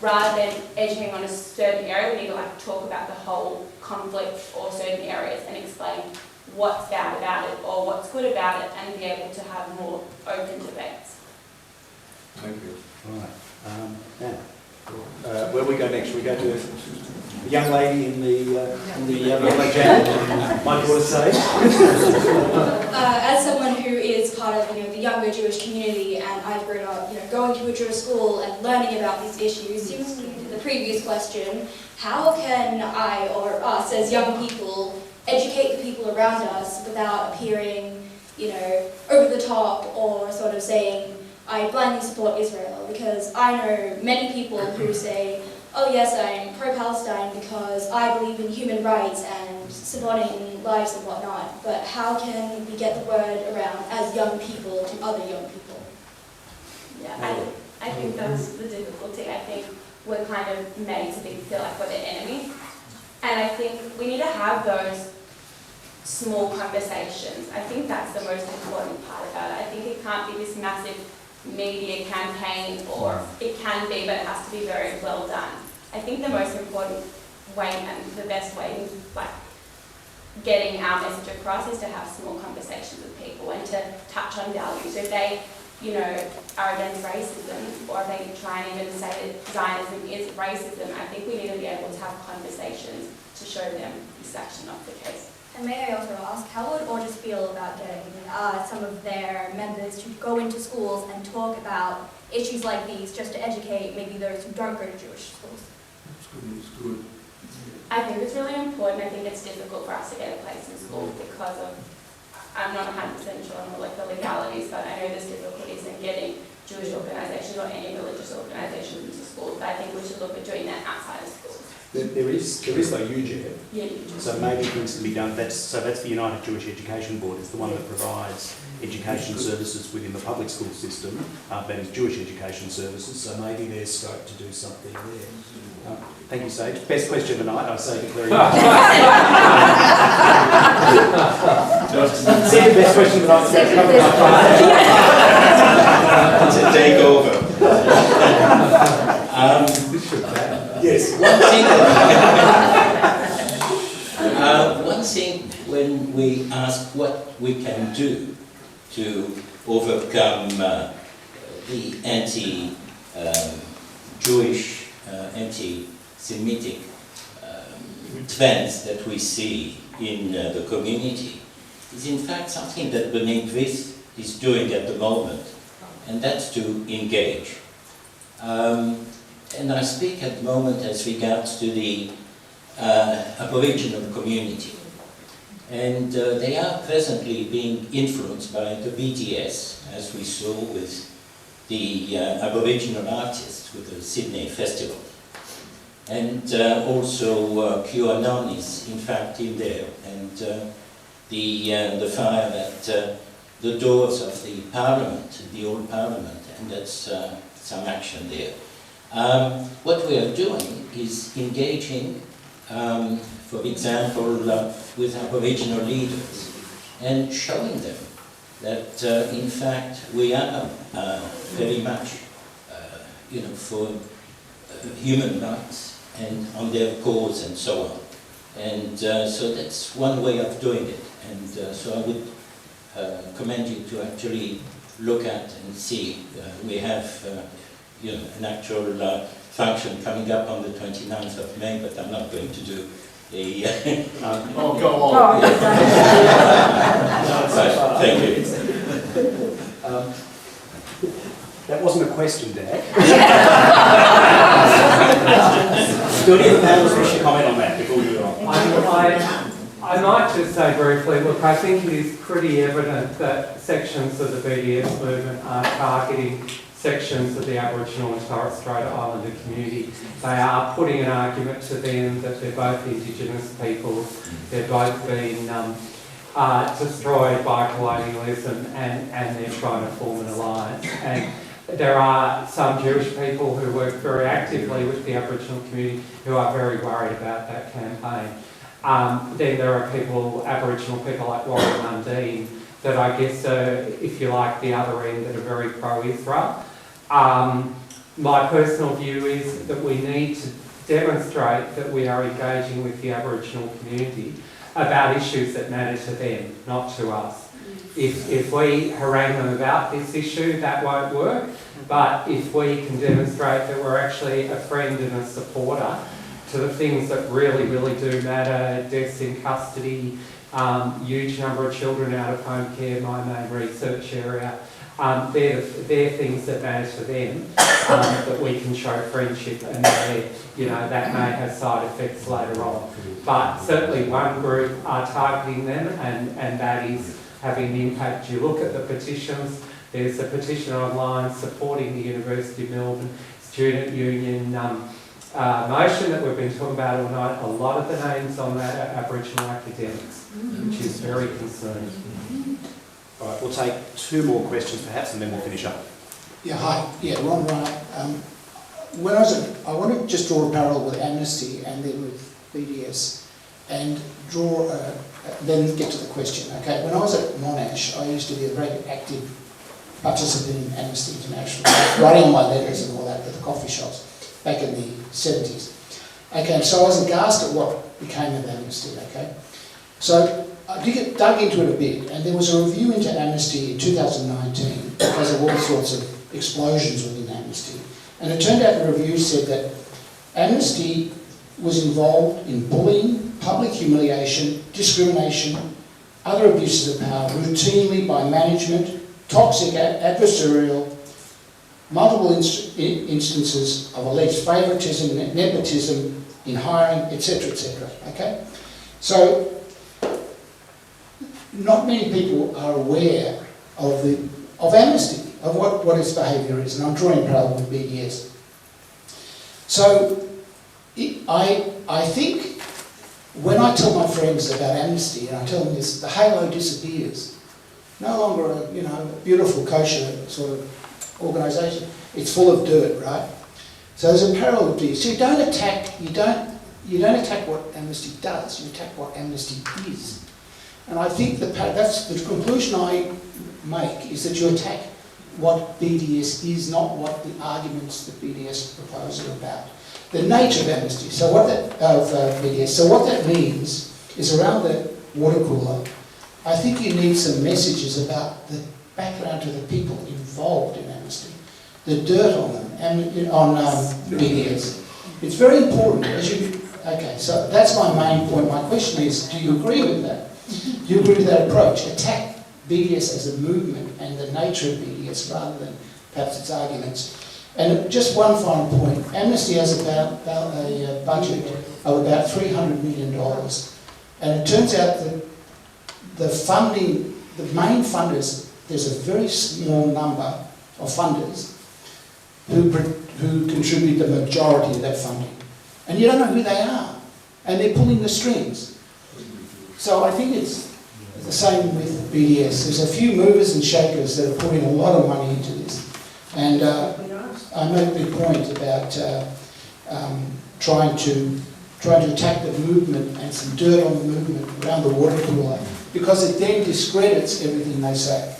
rather than educating on a certain area, we need to talk about the whole conflict or certain areas and explain what's bad about it or what's good about it, and be able to have more open debates. Thank you. All right. Now, where we go next? We go to the young lady in the yellow jacket. Might you want to say? As someone who is part of the younger Jewish community, and I've grown up going to a Jewish school and learning about these issues, similarly to the previous question, how can I or us as young people educate the people around us without appearing over the top or sort of saying I blindly support Israel? Because I know many people who say, oh yes, I'm pro-Palestine because I believe in human rights and supporting lives and whatnot, but how can we get the word around as young people to other young people? Yeah, I think that's the difficulty. I think we're kind of made to feel like we're the enemy. And I think we need to have those small conversations. I think that's the most important part about it. I think it can't be this massive media campaign, or it can be, but it has to be very well done. I think the most important way and the best way getting our message across is to have small conversations with people and to touch on values. So if they are against racism, or if they try and even say that Zionism is racism, I think we need to be able to have conversations to show them this actually not the case. And may I also ask, how would AUJS feel about getting some of their members to go into schools and talk about issues like these, just to educate maybe those who don't go to Jewish schools? It's good. I think it's really important. I think it's difficult for us to get a place in school because of, I'm not 100% sure on the legalities, but I know there's difficulties in getting Jewish organisations or any religious organisations into schools. But I think we should look at doing that outside of schools. There is though UJEB. Yeah, UJEB. So maybe things can be done. That's the United Jewish Education Board. It's the one that provides education services within the public school system. That is Jewish education services. So maybe there's scope to do something there. Thank you, Sage. Best question tonight, I say declaring. Second best question tonight. It's a takeover. Yes. One thing, when we ask what we can do to overcome the anti-Jewish, anti-Semitic trends that we see in the community, is in fact something that Brith is doing at the moment, and that's to engage. And I speak at the moment as regards to the Aboriginal community. And they are presently being influenced by the Bds, as we saw with the Aboriginal artists with the Sydney Festival. And also QAnon is in fact in there, and the fire at the doors of the Parliament, the old Parliament, and that's some action there. What we are doing is engaging, for example, with Aboriginal leaders and showing them that in fact we are very much for human rights and on their cause and so on. And so that's one way of doing it. And so I would commend you to actually look at and see. We have an actual function coming up on the 29th of May, but I'm not going to do a... oh, go on. Thank you. That wasn't a question, Dad. Do any of the panelists wish to comment on that before we move on? I might just say briefly, look, I think it is pretty evident that sections of the BDS movement are targeting sections of the Aboriginal and Torres Strait Islander community. They are putting an argument to them that they're both Indigenous peoples, they're both been destroyed by colonialism, and they're trying to form an alliance. And there are some Jewish people who work very actively with the Aboriginal community who are very worried about that campaign. Then there are Aboriginal people like Warren Mundine, that I guess are, if you like, the other end that are very pro-Israel. My personal view is that we need to demonstrate that we are engaging with the Aboriginal community about issues that matter to them, not to us. If we harangue them about this issue, that won't work. But if we can demonstrate that we're actually a friend and a supporter to the things that really, really do matter, deaths in custody, huge number of children out of home care, my main research area, they're things that matter to them, that we can show friendship, and that may have side effects later on. But certainly one group are targeting them, and that is having an impact. You look at the petitions, there's a petition online supporting the University of Melbourne Student Union motion that we've been talking about all night. A lot of the names on that are Aboriginal academics, which is very concerning. All right, we'll take two more questions perhaps, and then we'll finish up. Yeah, hi. Yeah, Ron Wright. When I want to just draw a parallel with Amnesty and then with BDS, and then get to the question. Okay, when I was at Monash, I used to be a very active participant in Amnesty International, writing all my letters and all that at the coffee shops back in the 70s. Okay, so I was aghast at what became of Amnesty. Okay, so I dug into it a bit, and there was a review into Amnesty in 2019 because of all sorts of explosions within Amnesty. And it turned out the review said that Amnesty was involved in bullying, public humiliation, discrimination, other abuses of power, routinely by management, toxic adversarial, multiple instances of alleged favouritism, nepotism in hiring, etc., etc. Okay? So, not many people are aware of Amnesty, of what its behaviour is, and I'm drawing a parallel with BDS. So, I think when I tell my friends about Amnesty, and I tell them this, the halo disappears. No longer a beautiful, kosher sort of organisation. It's full of dirt, right? So there's a parallel with this. So you don't attack what Amnesty does. You attack what Amnesty is. And I think that's the conclusion I make, is that you attack what BDS is, not what the arguments that BDS propose are about. The nature of Amnesty, BDS. So what that means is, around the water cooler, I think you need some messages about the background to the people involved in Amnesty, the dirt on them, on BDS. It's very important. Okay, so that's my main point. My question is, do you agree with that? Do you agree with that approach? Attack BDS as a movement and the nature of BDS rather than perhaps its arguments. And just one final point. Amnesty has about a budget of about $300 million. And it turns out that the funding, the main funders, there's a very small number of funders who contribute the majority of that funding. And you don't know who they are. And they're pulling the strings. So I think it's the same with BDS. There's a few movers and shakers that are putting a lot of money into this. And I made a big point about trying to attack the movement and some dirt on the movement around the water cooler, because it then discredits everything they say.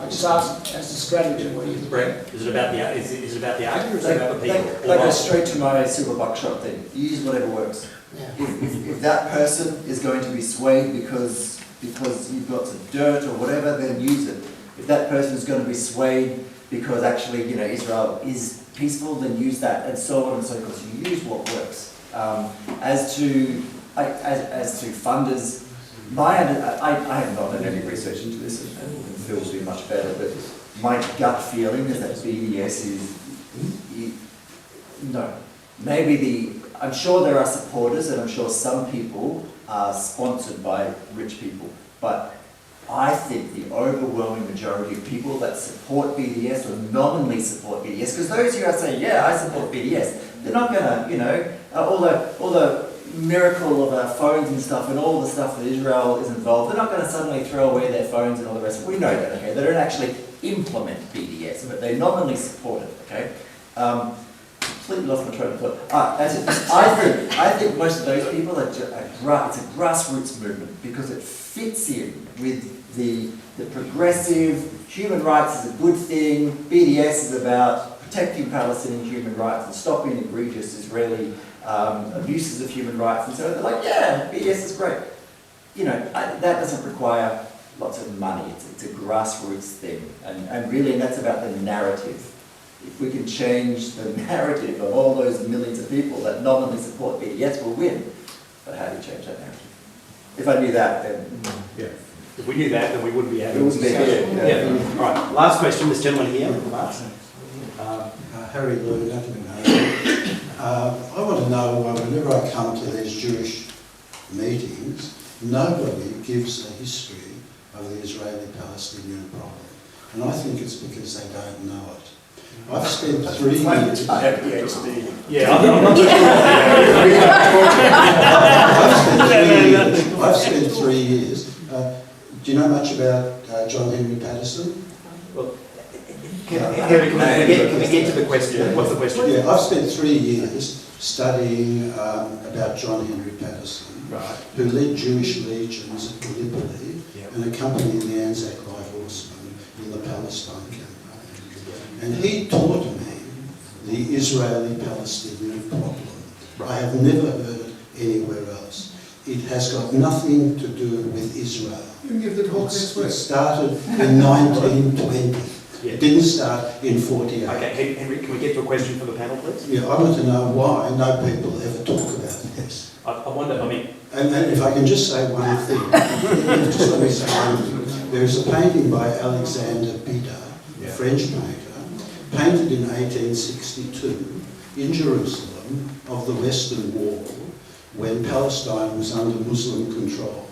I just ask as a strategy, what do you think? Brent, is it about the argument or is it about the people? They go straight to my silver buckshot thing. You use whatever works. Yeah. If that person is going to be swayed because you've got some dirt or whatever, then use it. If that person is going to be swayed because actually, Israel is peaceful, then use that, and so on and so forth. You use what works. As to funders, I have not done any research into this, and Phil will be much better, but my gut feeling is that BDS is, no. I'm sure there are supporters, and I'm sure some people are sponsored by rich people, but I think the overwhelming majority of people that support BDS or nominally support BDS, because those who are saying, yeah, I support BDS, they're not going to, all the miracle of our phones and stuff and all the stuff that Israel is involved, they're not going to suddenly throw away their phones and all the rest of it. We know that, okay? They don't actually implement BDS, but they nominally support it, okay? Completely lost my train of thought. I think most of those people it's a grassroots movement because it fits in with the progressive, human rights is a good thing, BDS is about protecting Palestinian human rights and stopping egregious Israeli abuses of human rights, and so they're like, yeah, BDS is great. That doesn't require lots of money. It's a grassroots thing, and really that's about the narrative. If we can change the narrative of all those millions of people that nominally support BDS, we'll win. But how do you change that narrative? If I knew that, then yeah. If we knew that, then we wouldn't be having this discussion. Yeah. All right. Last question, this gentleman here. Harry Lou, I want to know, whenever I come to these Jewish meetings, nobody gives a history of the Israeli-Palestinian problem. And I think it's because they don't know it. I've spent 3 years... I have PhD. Yeah, I'm not I've spent 3 years. Do you know much about John Henry Patterson? Well, can we get to the question? What's the question? Yeah, I've spent 3 years studying about John Henry Patterson, who led Jewish legions at Gallipoli and accompanied the Anzac Light Horsemen in the Palestine campaign. And he taught me the Israeli-Palestinian problem. I have never heard it anywhere else. It has got nothing to do with Israel. You can give the talk next week. It started in 1920. Yeah. It didn't start in 48. Okay, Henry, can we get to a question for the panel, please? Yeah, I want to know why no people ever talk about this. I wonder, And if I can just say one thing, just let me say one thing. There is a painting by Alexander Bida, a French painter, painted in 1862 in Jerusalem of the Western Wall when Palestine was under Muslim control.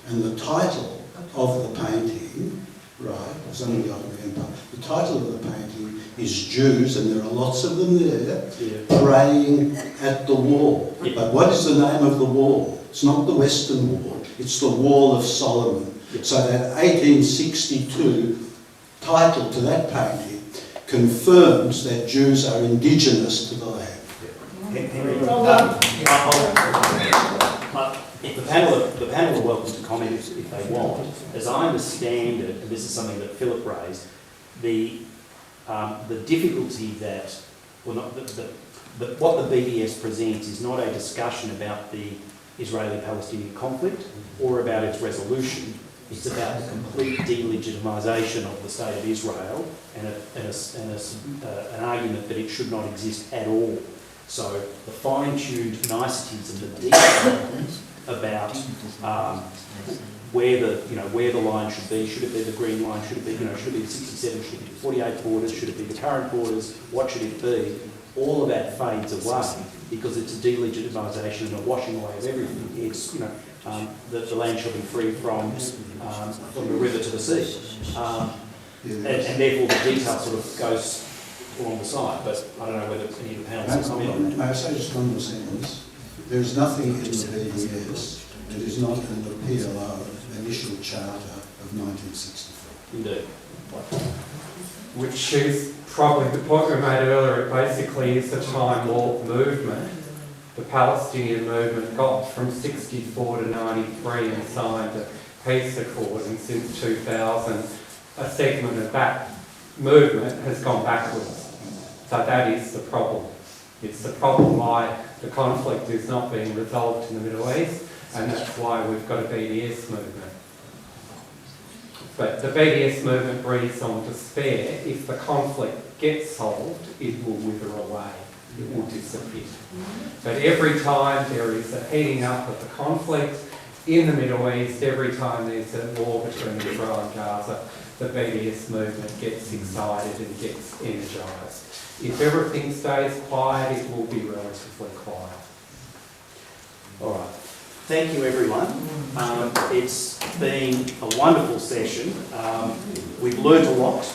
And the title of the painting, it was under the Ottoman Empire, the title of the painting is Jews, and there are lots of them there, praying at the wall. Yeah. But what is the name of the wall? It's not the Western Wall, it's the Wall of Solomon. Yeah. So that 1862 title to that painting confirms that Jews are indigenous to the land. The panel are welcome to comment if they want. As I understand it, and this is something that Phillip raised, the difficulty that, well, not what the BDS presents is not a discussion about the Israeli-Palestinian conflict or about its resolution. It's about the complete delegitimisation of the state of Israel and an argument that it should not exist at all. So the fine-tuned niceties and the details about where the line should be. Should it be the green line? Should it be should it be the 67? Should it be the 48 borders? Should it be the current borders? What should it be? All of that fades away because it's a delegitimisation and a washing away of everything. It's the land shall be free from the river to the sea, and therefore the detail sort of goes along the side. But I don't know whether any of the panelists comment on that. May I say just one more sentence? There is nothing in the BDS that is not in the PLO initial charter of 1964. Indeed. Which is probably the point we made earlier. It basically is the Time War movement. The Palestinian movement got from 64 to 93 and signed a peace accord, and since 2000 a segment of that movement has gone backwards. So that is the problem. It's the problem why the conflict is not being resolved in the Middle East, and that's why we've got a BDS movement. But the BDS movement breeds on despair. If the conflict gets solved, it will wither away. It will disappear. But every time there is a heating up of the conflict in the Middle East, every time there's a war between Israel and Gaza, the BDS movement gets excited and gets energised. If everything stays quiet, it will be relatively quiet. All right. Thank you, everyone. It's been a wonderful session. We've learnt a lot,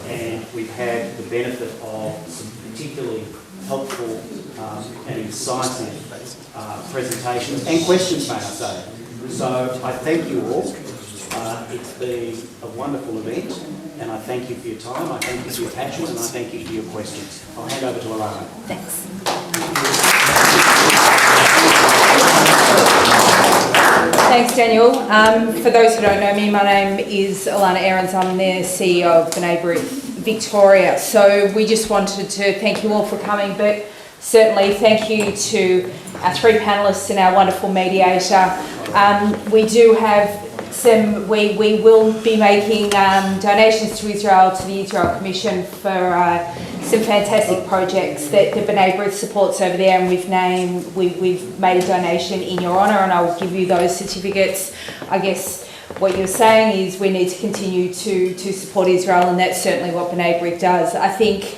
and we've had the benefit of some particularly helpful and incisive presentations and questions, may I say. So I thank you all. It's been a wonderful event, and I thank you for your time, I thank you for your passion, and I thank you for your questions. I'll hand over to Alana. Thanks. Thanks, Daniel. For those who don't know me, my name is Alana Aarons. I'm the CEO of B'nai Brith Victoria. So we just wanted to thank you all for coming, but certainly thank you to our three panellists and our wonderful mediator. We do have we will be making donations to Israel, to the Israel Commission for some fantastic projects that the B'nai Brith supports over there, and we've made a donation in your honour, and I'll give you those certificates. I guess what you're saying is we need to continue to support Israel, and that's certainly what B'nai Brith does. I think,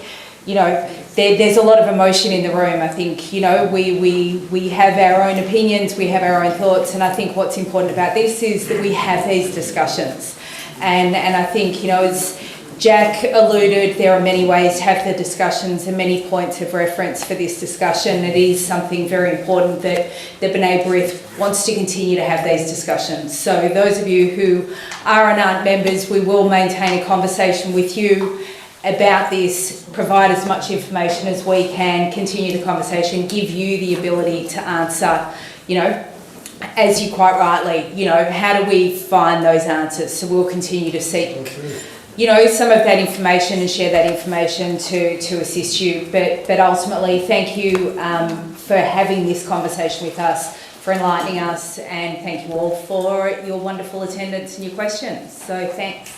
there's a lot of emotion in the room. I think, we have our own opinions, we have our own thoughts, and I think what's important about this is that we have these discussions. And I think, as Jack alluded, there are many ways to have the discussions and many points of reference for this discussion. It is something very important that the B'nai Brith wants to continue to have these discussions. So those of you who are and aren't members, we will maintain a conversation with you about this, provide as much information as we can, continue the conversation, give you the ability to answer, as you quite rightly, how do we find those answers? So we'll continue to seek, some of that information and share that information to assist you. But ultimately, thank you for having this conversation with us, for enlightening us, and thank you all for your wonderful attendance and your questions. So thanks.